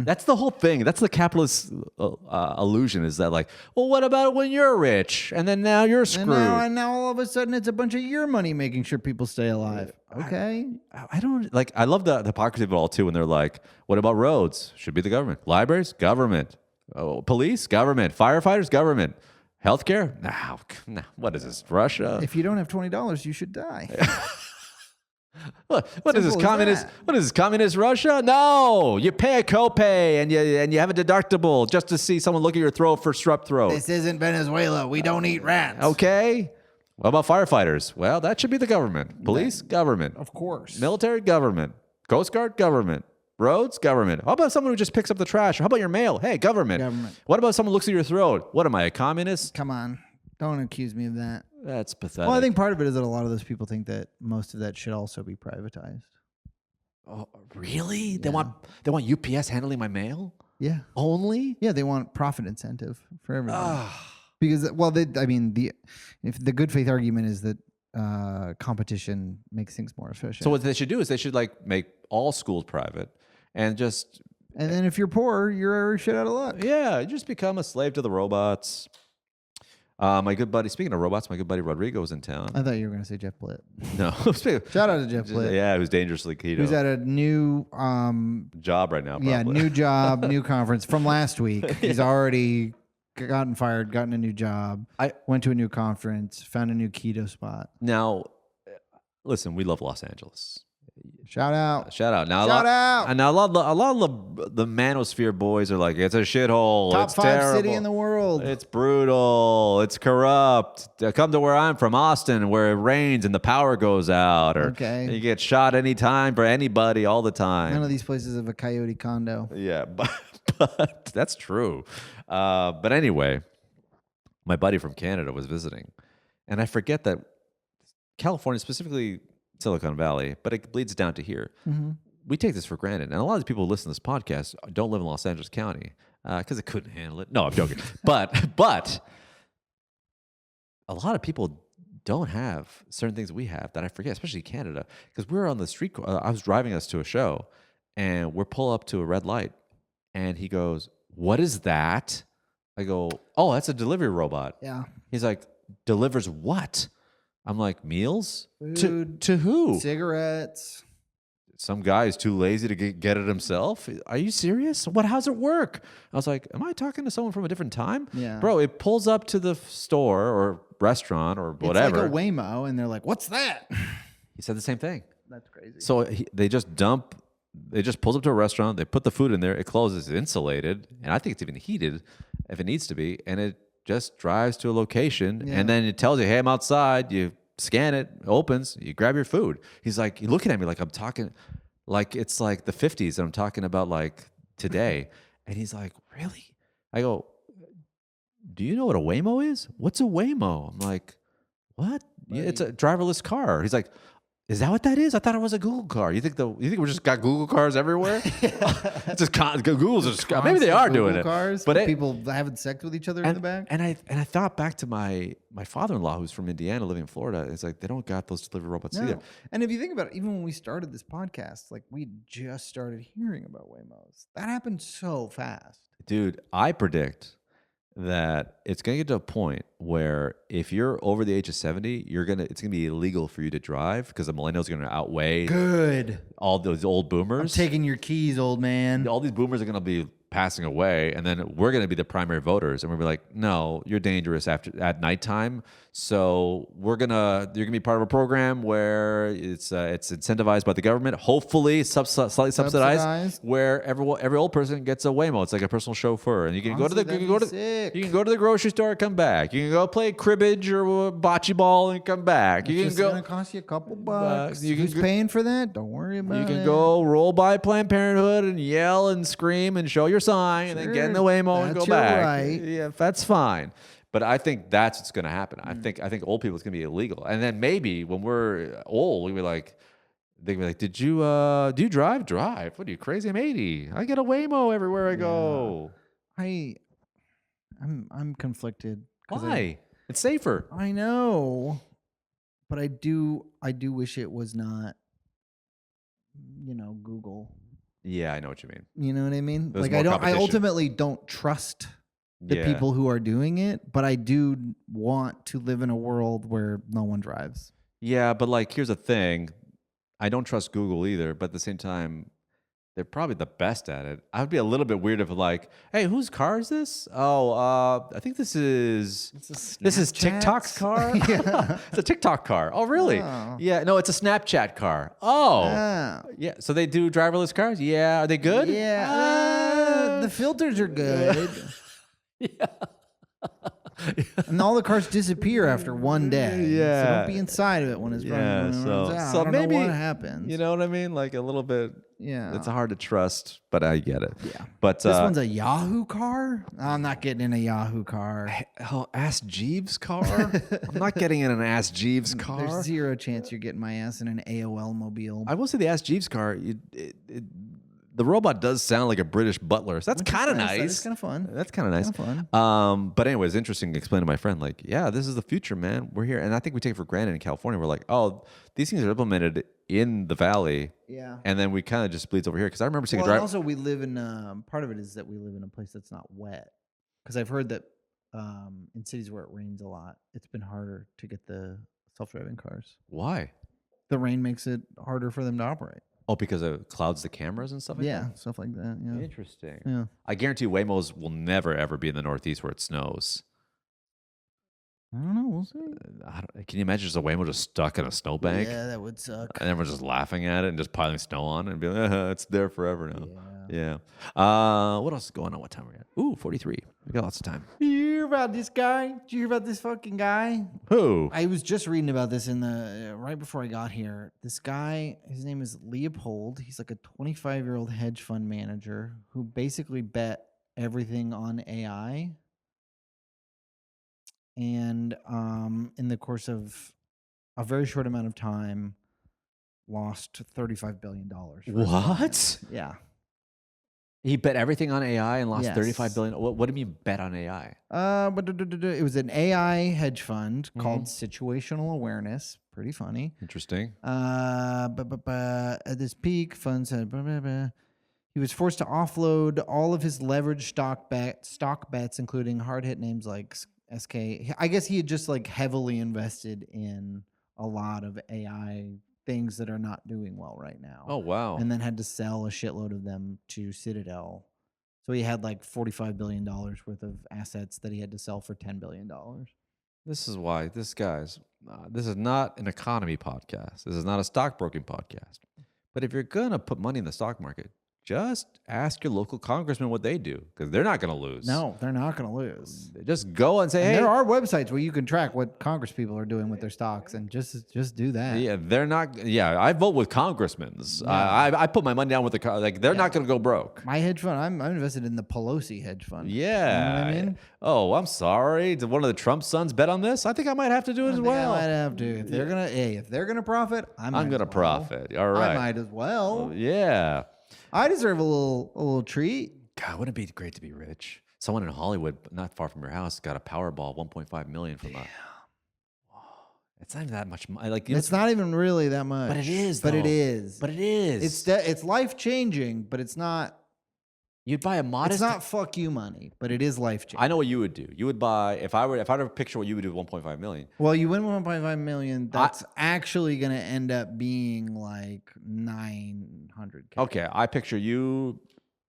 That's the whole thing. That's the capitalist illusion, is that like, well, what about when you're rich and then now you're screwed? And now all of a sudden it's a bunch of your money making sure people stay alive. Okay. I don't like, I love the hypocrisy of it all too. When they're like, what about roads? Should be the government. Libraries? Government. Oh, police? Government. Firefighters? Government. Healthcare? No. What is this? Russia? If you don't have $20, you should die. What is this, communist? What is this, communist Russia? No, you pay a copay and you have a deductible just to see someone look at your throat for strep throat. This isn't Venezuela. We don't eat rats. Okay. What about firefighters? Well, that should be the government. Police, government. Of course. Military, government. Coast Guard, government. Roads, government. How about someone who just picks up the trash? How about your mail? Hey, government. What about someone who looks at your throat? What am I, a communist? Come on. Don't accuse me of that. That's pathetic. Well, I think part of it is that a lot of those people think that most of that should also be privatized. Oh, really? They want UPS handling my mail? Yeah. Only? Yeah, they want profit incentive for everything. Because, well, the good faith argument is that competition makes things more efficient. So what they should do is they should like make all schools private and just... And then if you're poor, you're shit out of luck. Yeah, you just become a slave to the robots. My good buddy, speaking of robots, my good buddy Rodrigo was in town. I thought you were going to say Jeff Blitt. No. Shout out to Jeff Blitt. Yeah, who's dangerously keto. Who's at a new... job right now, probably. Yeah, new job, new conference from last week. He's already gotten fired, gotten a new job, went to a new conference, found a new keto spot. Now, listen, we love Los Angeles. Shout out. Now, Shout out. And now a lot of the manosphere boys are like, it's a shithole. Top it's 5 terrible. city in the world. It's brutal. It's corrupt. Come to where I'm from, Austin, where it rains and the power goes out. Or you get shot anytime for anybody all the time. None of these places have a coyote condo. Yeah, but that's true. But anyway, my buddy from Canada was visiting. And I forget that California, specifically Silicon Valley, but it bleeds down to here. Mm-hmm. We take this for granted. And a lot of the people who listen to this podcast don't live in Los Angeles County because they couldn't handle it. No, I'm joking. but a lot of people don't have certain things we have that I forget, especially Canada, because we're on the street. I was driving us to a show, and we're pull up to a red light, and he goes, "What is that?" I go, "Oh, that's a delivery robot." Yeah. He's like, "Delivers what?" I'm like, meals? Food, to who? Cigarettes. Some guy is too lazy to get it himself. Are you serious? How's it work? I was like, am I talking to someone from a different time? Yeah. Bro, it pulls up to the store or restaurant or whatever. It's like a Waymo, and they're like, what's that? He said the same thing. That's crazy. So they just pulls up to a restaurant, they put the food in there, it closes, it's insulated, and I think it's even heated if it needs to be, and it just drives to a location, and then it tells you, hey, I'm outside. You scan it, opens, you grab your food. He's like, you're looking at me like I'm talking, like it's like the 50s, and I'm talking about like today. And he's like, really? I go, do you know what a Waymo is? What's a Waymo? I'm like, what? Yeah, it's a driverless car. He's like, is that what that is? I thought it was a Google car. You think we just got Google cars everywhere? It's just Google's just maybe they are Google doing cars, it, but people having sex with each other in the back. And I thought back to my father-in-law who's from Indiana, living in Florida. It's like they don't got those delivery robots either. And if you think about it, even when we started this podcast, like we just started hearing about Waymos. That happened so fast, dude. I predict that it's going to get to a point where if you're over the age of 70, it's going to be illegal for you to drive because the millennials are going to outweigh all those old boomers. I'm taking your keys, old man. All these boomers are going to be passing away, and then we're going to be the primary voters, and we'll be like, no, you're dangerous at nighttime, so you're gonna be part of a program where it's incentivized by the government, hopefully slightly subsidized, where every old person gets a Waymo. It's like a personal chauffeur, and you can go to the grocery store and come back. You can go play cribbage or bocce ball and come back. It's gonna cost you a couple bucks. Who's paying for that? Don't worry about it. You can go roll by Planned Parenthood and yell and scream and show your sign and then get in the Waymo and go back. Right. Yeah, that's fine. But I think that's what's going to happen. I think old people, it's going to be illegal. And then maybe when we're old, they'd be like, "Did you do you drive? Drive? What are you crazy? I'm 80. I get a Waymo everywhere I go." I'm conflicted. Why? It's safer. I know, but I do wish it was not, Google. Yeah, I know what you mean. You know what I mean? Like I ultimately don't trust the people who are doing it, but I do want to live in a world where no one drives. Yeah, but like here's the thing. I don't trust Google either, but at the same time, they're probably the best at it. I would be a little bit weird if like, hey, whose car is this? Oh, I think this is TikTok's car. It's a TikTok car. Oh, really? Oh. Yeah, no, it's a Snapchat car. Oh, yeah. So they do driverless cars? Yeah. Are they good? Yeah. The filters are good. Yeah. And all the cars disappear after one day. Yeah. So don't be inside of it when it's running. So I don't maybe know what happens. You know what I mean? Like a little bit. Yeah. It's hard to trust, but I get it. Yeah. But this one's a Yahoo car? I'm not getting in a Yahoo car. Oh, Ask Jeeves car? I'm not getting in an Ask Jeeves car. There's zero chance you're getting my ass in an AOL mobile. I will say the Ask Jeeves car, the robot does sound like a British butler. So that's kind of nice. That's kind of fun. That's kind of nice. But anyways, interesting to explain to my friend, like, yeah, this is the future, man. We're here. And I think we take it for granted in California. We're like, oh, these things are implemented in the valley. Yeah. And then we kind of just bleeds over here. Because I remember seeing also we live in, part of it is that we live in a place that's not wet. Because I've heard that in cities where it rains a lot, it's been harder to get the self-driving cars. Why? The rain makes it harder for them to operate. Oh, because it clouds the cameras and stuff like that? Yeah, stuff like that. Yeah. Interesting. Yeah. I guarantee Waymos will never, ever be in the Northeast where it snows. I don't know. We'll see. Can you imagine just a Waymo just stuck in a snowbank? Yeah, that would suck. And everyone's just laughing at it and just piling snow on it and be like, it's there forever now. Yeah. What else is going on? What time are we at? Ooh, 43. We got lots of time. You hear about this guy? Did you hear about this fucking guy? Who? I was just reading about this right before I got here. This guy, his name is Leopold. He's like a 25-year-old hedge fund manager who basically bet everything on AI. And in the course of a very short amount of time, lost $35 billion. What? Yeah. He bet everything on AI and lost $35 billion. What do you mean bet on AI? But it was an AI hedge fund called Situational Awareness. Pretty funny. Interesting. At this peak, funds had he was forced to offload all of his leveraged stock bets, including hard hit names like SK. I guess he had just like heavily invested in a lot of AI things that are not doing well right now. Oh, wow. And then had to sell a shitload of them to Citadel. So he had like $45 billion worth of assets that he had to sell for $10 billion. This is why this is not an economy podcast. This is not a stockbroking podcast. But if you're going to put money in the stock market, just ask your local congressman what they do, because they're not going to lose. No, they're not going to lose. Just go and say, And hey. there are websites where you can track what Congress people are doing with their stocks, and just do that. Yeah, they're not. Yeah, I vote with congressmen. I put my money down with they're not going to go broke. My hedge fund, I'm invested in the Pelosi hedge fund. Yeah. You know what I mean? Oh, I'm sorry. Did one of the Trump sons bet on this? I think I might have to do it as well. I might have to. If they're gonna profit, I'm gonna profit. All right. I might as well. Yeah. I deserve a little treat. God, wouldn't it be great to be rich? Someone in Hollywood, not far from your house, got a Powerball, $1.5 million from that. It's not even that much money. Like, It's not even really that much. But it is. But though. it is. But it is. It's life changing, but it's not. You'd buy a modest. It's not fuck you money, but it is life changing. I know what you would do. You would buy if I were to picture what you would do with $1.5 million. Well, you win 1.5 million. That's actually going to end up being like 900K. Okay, I picture you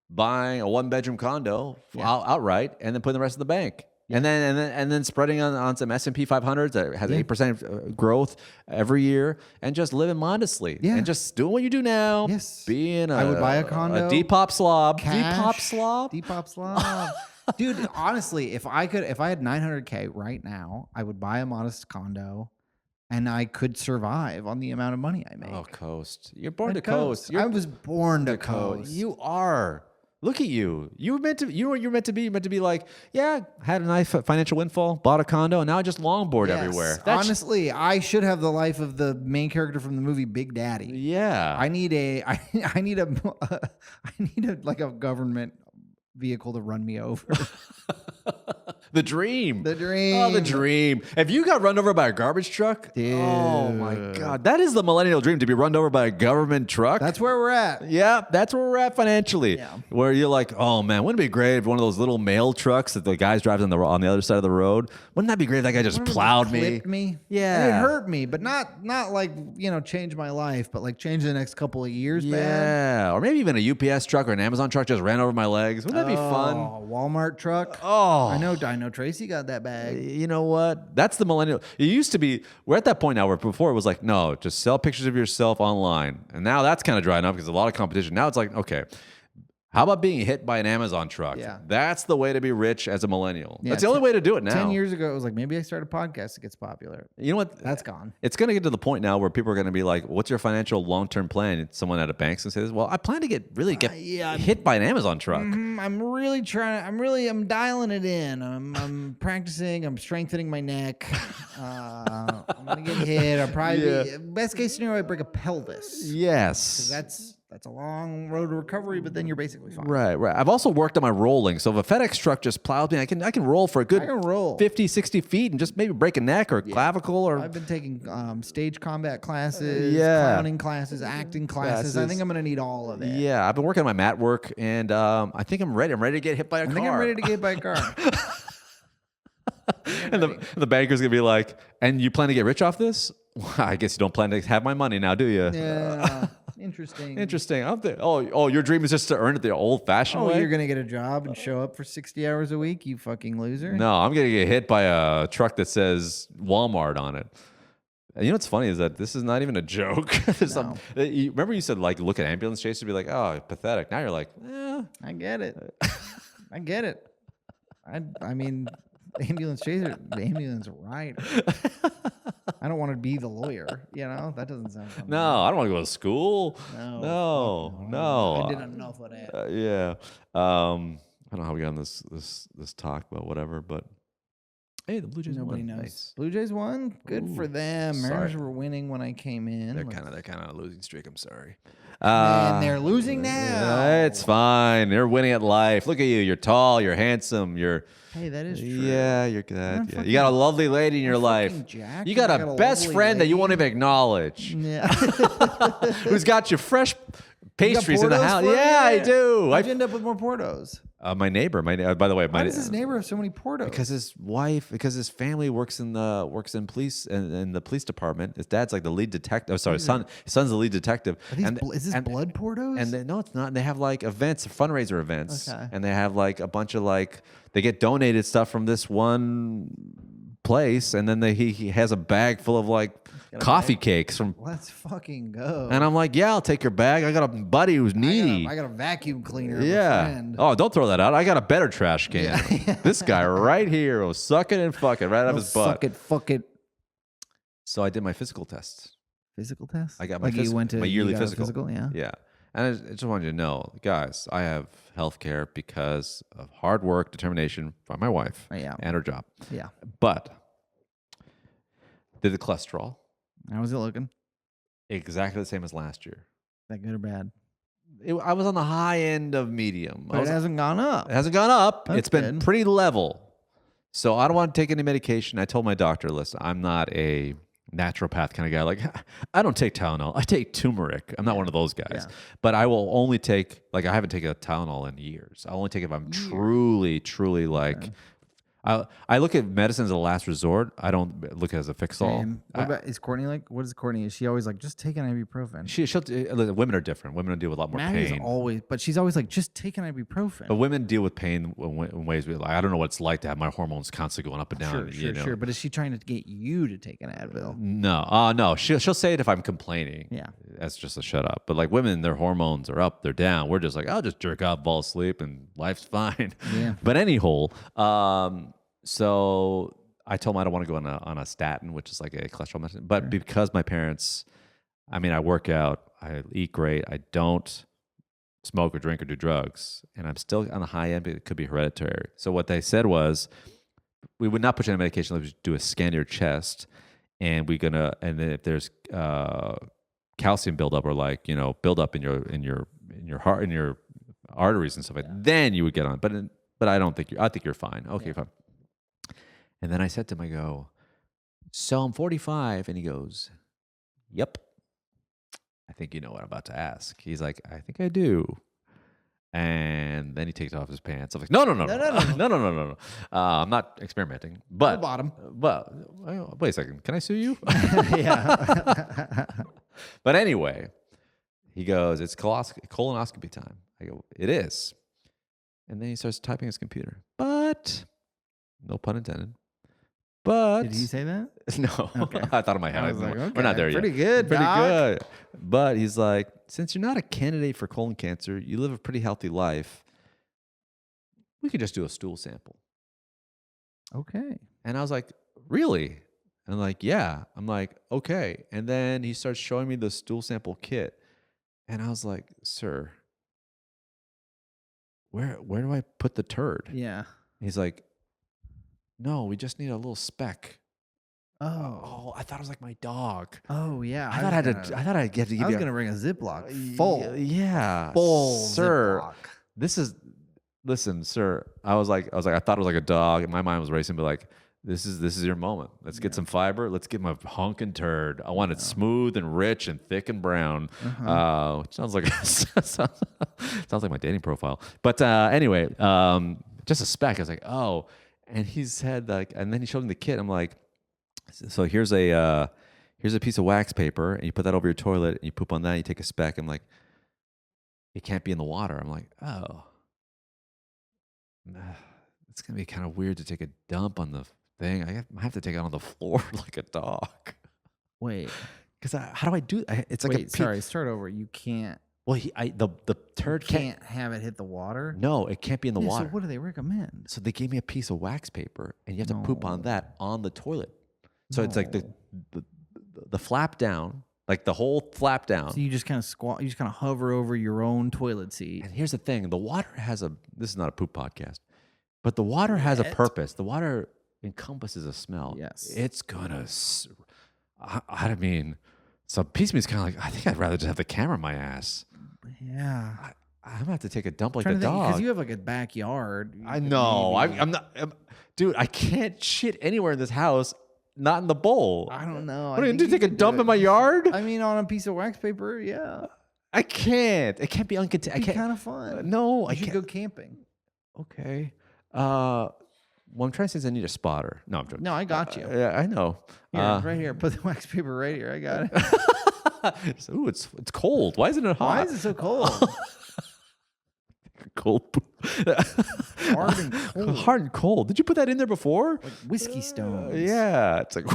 buying a 1-bedroom condo outright, and then putting the rest in the bank, and then spreading on some S&P 500s that has 8% growth every year, and just living modestly, and just doing what you do now. Yes, being I would buy a condo, a Depop slob, Depop slob. Dude, honestly, if I had 900K right now, I would buy a modest condo, and I could survive on the amount of money I make. Oh, coast! You're born to coast. I was born to coast. You are. Look at you. You're meant to be like, yeah, had a nice financial windfall, bought a condo, and now I just longboard everywhere. Honestly, I should have the life of the main character from the movie Big Daddy. Yeah. I need like a government vehicle to run me over. The dream. The dream. Oh, the dream. If you got run over by a garbage truck, oh my God. That is the millennial dream, to be run over by a government truck. That's where we're at. Yeah, that's where we're at financially. Yeah. Where you're like, oh man, wouldn't it be great if one of those little mail trucks that the guys drives on the other side of the road? Wouldn't that be great if that guy just plowed me? Clipped me? Yeah. And it hurt me, but not like, change my life, but like change the next couple of years, Yeah. Or maybe even a UPS truck or an Amazon truck just ran over my legs. Wouldn't that be fun? Oh, Walmart truck. Oh. I know Tracy got that bag. You know what? That's the millennial. It used to be, we're at that point now where before it was like, no, just sell pictures of yourself online. And now that's kind of drying up because there's a lot of competition. Now it's like, okay, how about being hit by an Amazon truck? Yeah. That's the way to be rich as a millennial. Yeah, that's the only way to do it now. 10 years ago, it was like, maybe I start a podcast that gets popular. You know what? That's gone. It's going to get to the point now where people are going to be like, what's your financial long-term plan? Someone at a bank's going to say this. Well, I plan to get hit by an Amazon truck. I'm really trying. I'm dialing it in. I'm practicing. I'm strengthening my neck. I'm going to get hit. I'll probably best case scenario, I break a pelvis. Yes. That's a long road to recovery, but then you're basically fine. Right. I've also worked on my rolling. So if a FedEx truck just plows me, I can roll for a good 50, 60 feet and just maybe break a neck or clavicle. Or I've been taking stage combat classes, clowning classes, acting classes. I think I'm going to need all of it. Yeah. I've been working on my mat work, and I think I'm ready. I'm ready to get hit by a car. I think I'm ready to get hit by a car. And the banker's going to be like, and you plan to get rich off this? Well, I guess you don't plan to have my money now, do you? Yeah. Interesting. Oh, your dream is just to earn it the old-fashioned way? You're going to get a job and show up for 60 hours a week, you fucking loser? No, I'm going to get hit by a truck that says Walmart on it. And you know what's funny is that this is not even a joke. Remember you said, like, look at ambulance chasers and be like, oh, pathetic. Now you're like, I get it. I get it. I mean, the ambulance rider. I don't want to be the lawyer, That doesn't sound fun. No, I don't want to go to school. No. I did enough of that. I don't know how we got on this talk about whatever, but hey, the Blue Jays Nobody won. knows. Nice. Blue Jays won. Good for them. Mariners were winning when I came in. They're kind of on a losing streak. I'm sorry. And they're losing now. It's fine. They're winning at life. Look at you. You're tall. You're handsome. Hey, that is true. Yeah, you're good. Yeah. You got a lovely lady in your life. Jack. You got a best friend that you won't even acknowledge. Yeah. Who's got you fresh pastries in the house? Yeah, I do. How'd you end up with more Portos? My neighbor. By the way, why does his neighbor have so many Portos? Because his family works in police in the police department. His dad's like the lead detective. Oh, sorry, his son's the lead detective. Is this blood Portos? No, it's not. And they have like events, fundraiser events, okay. and they have like a bunch of they get donated stuff from this one place, and then he has a bag full of like coffee cakes from. Let's fucking go. And I'm like, yeah, I'll take your bag. I got a buddy who's needy. I got a vacuum cleaner. Yeah. Oh, don't throw that out. I got a better trash can. Yeah. This guy right here will suck it and fuck it right out of his butt. Suck it, fuck it. So I did my physical test. Physical test? I got my my yearly physical. Yeah. Yeah. And I just wanted you to know, guys, I have health care because of hard work, determination from my wife and her job. Yeah. But did the cholesterol. How was it looking? Exactly the same as last year. That good or bad? I was on the high end of medium. But it hasn't gone up. It hasn't gone up. That's it's been pretty level. So I don't want to take any medication. I told my doctor, listen, I'm not a naturopath kind of guy. Like, I don't take Tylenol. I take turmeric. I'm not one of those guys. Yeah. But I will only take, like, I haven't taken a Tylenol in years. I'll only take it if I'm truly like, I look at medicine as a last resort. I don't look at it as a fix-all. What about, is Courtney like, what is Courtney? Is she always like, just take an ibuprofen? Women are different. Women deal with a lot more pain. But she's always like, just take an ibuprofen. But women deal with pain in ways where, like, I don't know what it's like to have my hormones constantly going up and down. Sure. But is she trying to get you to take an Advil? No. No. She'll say it if I'm complaining. Yeah. That's just a shut up. But like women, their hormones are up, they're down. We're just like, I'll just jerk off, fall asleep, and life's fine. Yeah. But anyhow, so I told him I don't want to go on a statin, which is like a cholesterol medicine. But because my parents, I mean, I work out, I eat great, I don't smoke or drink or do drugs, and I'm still on the high end, but it could be hereditary. So what they said was, we would not put you on medication. Let's do a scan of your chest, and then if there's calcium buildup or like buildup in your heart, in your arteries and stuff like that, then you would get on. But I don't think I think you're fine. Okay, fine. And then I said to him, I go, so I'm 45. And he goes, yep. I think you know what I'm about to ask. He's like, I think I do. And then he takes off his pants. I'm like, no. I'm not experimenting. But bottom. But wait a second. Can I sue you? Yeah. But anyway, he goes, it's colonoscopy time. I go, it is. And then he starts typing his computer. But, no pun intended. But did he say that? No. Okay. I thought in my head. I was like, okay, we're not there pretty yet. Good, pretty good. But he's like, since you're not a candidate for colon cancer, you live a pretty healthy life, we could just do a stool sample. Okay. And I was like, really? And I'm like, yeah. I'm like, okay. And then he starts showing me the stool sample kit. And I was like, sir, where do I put the turd? Yeah. He's like, no, we just need a little speck. Oh, I thought it was like my dog. Oh yeah. I thought I'd get to give you. I was gonna bring a Ziploc full. Yeah, full sir. Ziploc. Listen, sir. I was like, I thought it was like a dog, and my mind was racing, but like, this is your moment. Let's get some fiber. Let's get my honking turd. I want it smooth and rich and thick and brown. Which sounds like sounds like my dating profile. But anyway, just a speck. I was like, oh. And he said like, and then he showed me the kit. I'm like, so here's a piece of wax paper, and you put that over your toilet, and you poop on that. And you take a speck. I'm like, it can't be in the water. I'm like, oh, it's gonna be kind of weird to take a dump on the thing. I have to take it on the floor like a dog. Wait, because how do I do? It's like start over. You can't. Well, the turd can't have it hit the water. No, it can't be in the water. So what do they recommend? So they gave me a piece of wax paper, and you have to poop on that on the toilet. So it's like the flap down, like the whole flap down. So you just kind of squat. You just kind of hover over your own toilet seat. And here's the thing: the water has this is not a poop podcast, but the water has a purpose. The water encompasses a smell. Yes, it's gonna. I mean, so piece of me is kind of like, I think I'd rather just have the camera in my ass. Yeah. I'm gonna have to take a dump like a dog. Because you have like a backyard. I know. I'm not, dude. I can't shit anywhere in this house, not in the bowl. I don't know. What are you gonna do? Take a dump in my yard? I mean, on a piece of wax paper. Yeah. I can't. It can't be uncontained. It'd be kind of fun. No, I should go camping. Okay. Well, I'm trying to say is I need a spotter. No, I'm joking. No, I got you. Yeah, I know. Here, right here. Put the wax paper right here. I got it. Ooh, it's cold. Why isn't it hot? Why is it so cold? cold poop. Hard and cold. Hard and cold. Did you put that in there before? Like whiskey stones. Yeah. It's like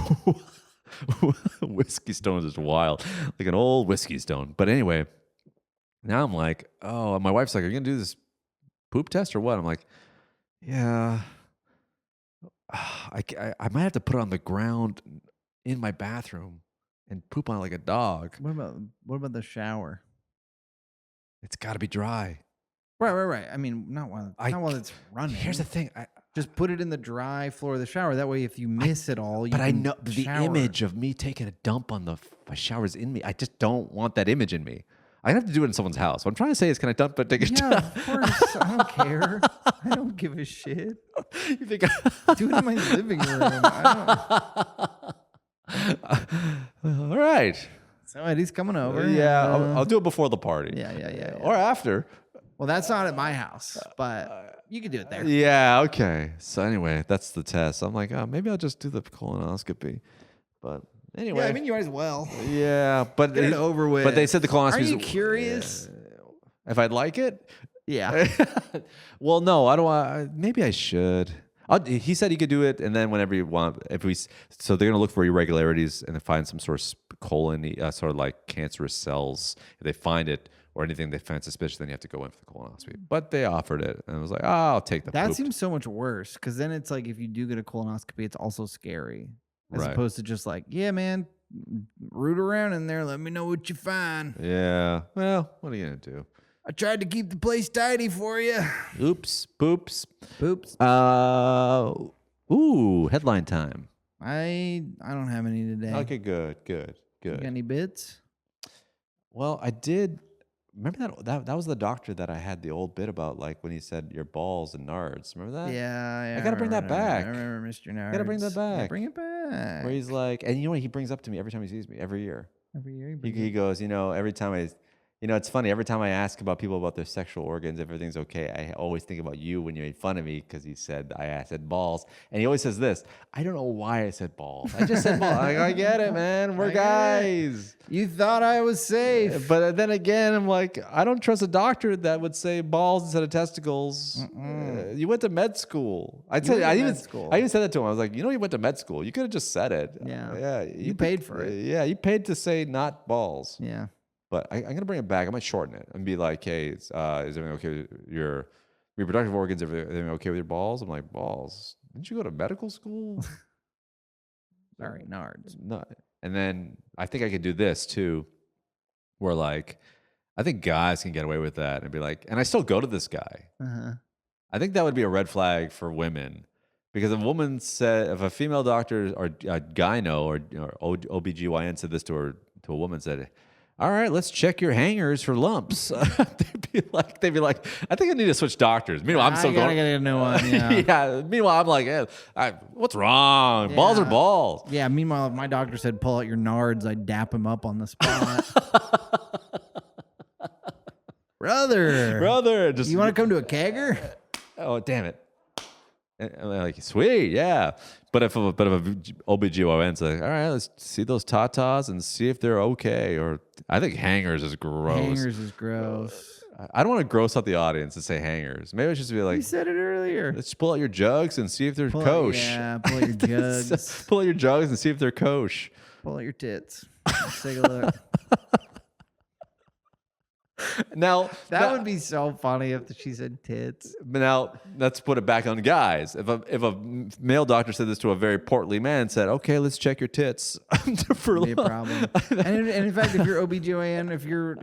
whiskey stones is wild. Like an old whiskey stone. But anyway, now I'm like, oh, my wife's like, are you going to do this poop test or what? I'm like, yeah. I might have to put it on the ground in my bathroom and poop on it like a dog. What about the shower? It's got to be dry. Right. I mean, not while it's running. Here's the thing. Just put it in the dry floor of the shower. That way, if you miss it all, you But can I know the shower. image of me taking a dump on my shower's in me. I just don't want that image in me. I have to do it in someone's house. What I'm trying to say is, can I dump it? Take a dump? Of course. I don't care. I don't give a shit. You think Do it in my living room. All right. Somebody's coming over. Yeah, I'll do it before the party. Yeah. Or after. Well, that's not at my house, but you can do it there. Yeah, okay. So anyway, that's the test. I'm like, oh, maybe I'll just do the colonoscopy. But anyway. Yeah, I mean, you might as well. Yeah, but Get it over with. But they said the colonoscopy. Are you curious? If I'd like it? Yeah. Well, no, I don't want. Maybe I should. He said he could do it, and then whenever you want, so they're gonna look for irregularities and find some sort of colon, sort of like cancerous cells. If they find it or anything they find suspicious, then you have to go in for the colonoscopy. But they offered it, and I was like, I'll take the. That poop. seems so much worse because then it's like if you do get a colonoscopy, it's also scary as Right. opposed to just like, yeah, man, root around in there, let me know what you find. Yeah. Well, what are you gonna do? I tried to keep the place tidy for you. Oops. Poops. Poops. Headline time. I don't have any today. Okay, good. You got any bits? Well, I did. Remember that was the doctor that I had the old bit about, like when he said your balls and nards. Remember that? Yeah. I gotta bring that back. I remember Mr. Nards. Gotta bring that back. Yeah, bring it back. Where he's like, and you know what he brings up to me every time he sees me, every year. Every year. He goes, every time it's funny. Every time I ask about people about their sexual organs, if everything's okay, I always think about you when you made fun of me because I said balls, and he always says this. I don't know why I said balls. I just said balls. I get it, man. We're guys. You thought I was safe, but then again, I'm like, I don't trust a doctor that would say balls instead of testicles. You went to med school. I even said that to him. I was like, you went to med school. You could have just said it. Yeah. You paid for it. Yeah, you paid to say not balls. Yeah. But I'm going to bring it back. I might shorten it and be like, hey, is everything okay with your reproductive organs? Everything okay with your balls? I'm like, balls? Didn't you go to medical school? Sorry, Nards. No. And then I think I could do this too, where like, I think guys can get away with that and be like, and I still go to this guy. Uh-huh. I think that would be a red flag for women. Because if a female doctor or a gyno or OBGYN said this to a woman, said, all right, let's check your hangers for lumps. they'd be like, I think I need to switch doctors. Meanwhile, I'm still going. I gotta get a new one. Yeah. Yeah. Meanwhile, I'm like, what's wrong? Yeah. Balls are balls. Yeah. Meanwhile, if my doctor said pull out your nards, I'd dap him up on the spot. Brother, just you want to come to a kegger? Oh, damn it. And I'm like, sweet, yeah. But if a OBGYN's like, all right, let's see those tatas and see if they're okay. Or I think hangers is gross. Hangers is gross. I don't want to gross out the audience and say hangers. Maybe I should just be like, You said it earlier. let's pull out your jugs and see if they're kosher. Yeah, pull out your jugs. Pull out your jugs and see if they're kosher. Pull out your tits. Let's take a look. Now That would be so funny if she said tits. Now let's put it back on guys. If a male doctor said this to a very portly man, said, "Okay, let's check your tits," for be a problem. and in fact, if your OBGYN,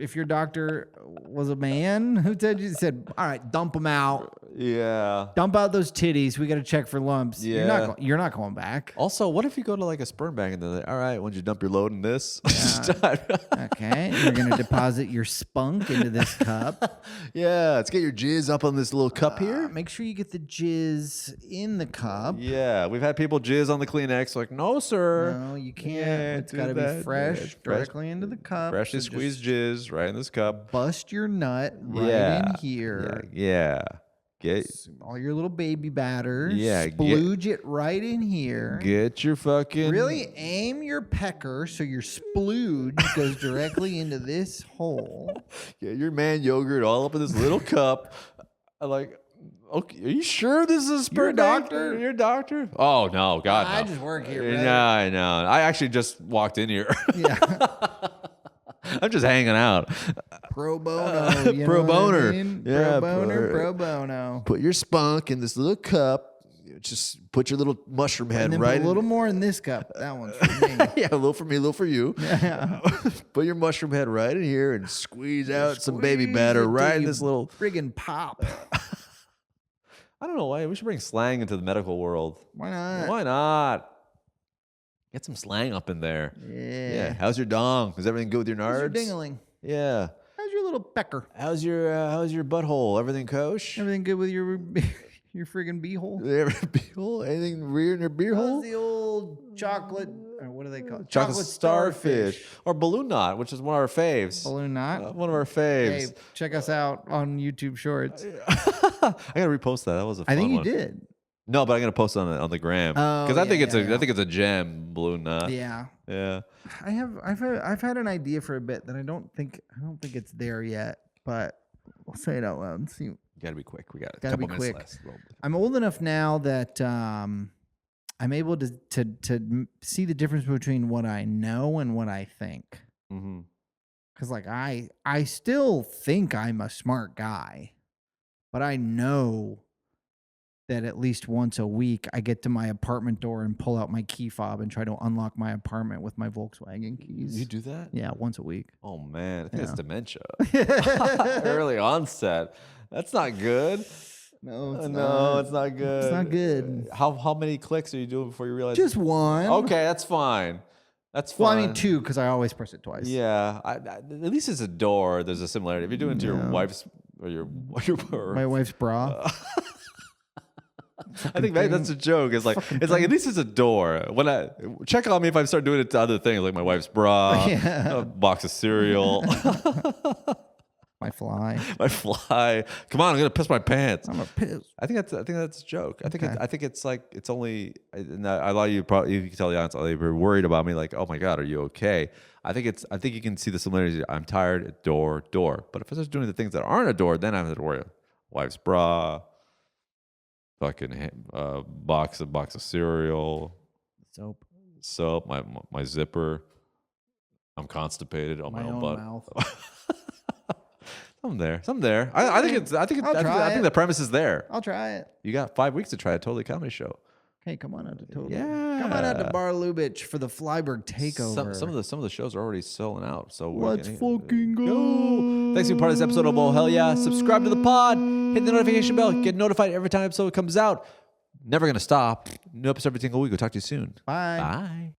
if your doctor was a man who said, "All right, dump them out." Yeah. Dump out those titties. We got to check for lumps. Yeah. You're not going back. Also, what if you go to like a sperm bank and they're like, all right, why don't you dump your load in this? Okay. You're going to deposit your spunk into this cup. Yeah. Let's get your jizz up on this little cup here. Make sure you get the jizz in the cup. Yeah. We've had people jizz on the Kleenex. Like, no, sir. No, you can't. Yeah, It's got to be fresh, directly into the cup. Freshly squeezed jizz right in this cup. Bust your nut right in here. Yeah. Get all your little baby batters. Yeah, Splooge it right in here. Get your fucking... Really aim your pecker so your splooge goes directly into this hole. Get your man yogurt all up in this little cup. I'm like, okay, are you sure this is a spur You're a tank? doctor? You're a doctor? Oh, no, God, no. I just work here, brother. Yeah, I know. I actually just walked in here. Yeah. I'm just hanging out. Pro bono. You Pro know what boner. I mean? Yeah, pro boner, pro bono. Put your spunk in this little cup. Just put your little mushroom head And then right put a little more in this cup. That one's for me. Yeah, a little for me, a little for you. Yeah. Put your mushroom head right in here and squeeze out some baby Squeeze batter it till right in you this little. friggin' pop. I don't know why. We should bring slang into the medical world. Why not? Why not? Get some slang up in there. Yeah. How's your dong? Is everything good with your nards? How's your dingling? Yeah. How's your little pecker? How's your butthole? Everything kosher? Everything good with your friggin' beehole? Beehole? Anything weird in your beer hole? How's the old chocolate? Or what do they call it? Chocolate starfish. Or balloon knot, which is one of our faves. Balloon knot. One of our faves. Hey, check us out on YouTube Shorts. I gotta repost that. That was a fun I think you one. did. No, but I'm gonna post it on the gram Oh, because I think yeah. I think it's a gem balloon knot. Yeah. Yeah. I've had an idea for a bit that I don't think it's there yet, but we'll say it out loud and see. You gotta be quick. We got a Gotta couple be minutes quick. left. I'm old enough now that I'm able to see the difference between what I know and what I think. Mm-hmm. Because like I still think I'm a smart guy, but I know that at least once a week I get to my apartment door and pull out my key fob and try to unlock my apartment with my Volkswagen keys. You do that? Yeah, once a week. Oh man, I think it's Yeah. dementia. Early onset. That's not good. No, it's No, not. it's not good. It's not good. How many clicks are you doing before you realize? Just one. Okay, that's fine. That's fine. Well, I mean two because I always press it twice. Yeah, at least it's a door. There's a similarity. If you're doing it to your No. wife's or your My wife's bra. I think maybe that's a joke. It's like at least it's a door. When I check on me if I start doing it to other things like my wife's bra, Yeah. a box of cereal, My fly. my fly. Come on, I'm gonna piss my pants. I'm a piss. I think that's a joke. I think Okay. I think it's like it's only. And a lot of you probably you can tell the audience you're worried about me. Like, oh my god, are you okay? I think you can see the similarities. I'm tired. Door. But if I start doing the things that aren't a door, then I have to worry. Wife's bra. Fucking box of cereal, soap, my zipper. I'm constipated on my own butt. Mouth. Something there. I think the premise is there. I'll try it. You got 5 weeks to try a Totally Comedy Show. Hey, come on out to Total. Yeah. Come on out to Bar Lubitsch for the Flyberg takeover. Some of the shows are already selling out. So Let's fucking go. Thanks for being part of this episode of Oh Hell Yeah. Subscribe to the pod. Hit the notification bell. Get notified every time an episode comes out. Never gonna stop. New episode every single week. We'll talk to you soon. Bye. Bye.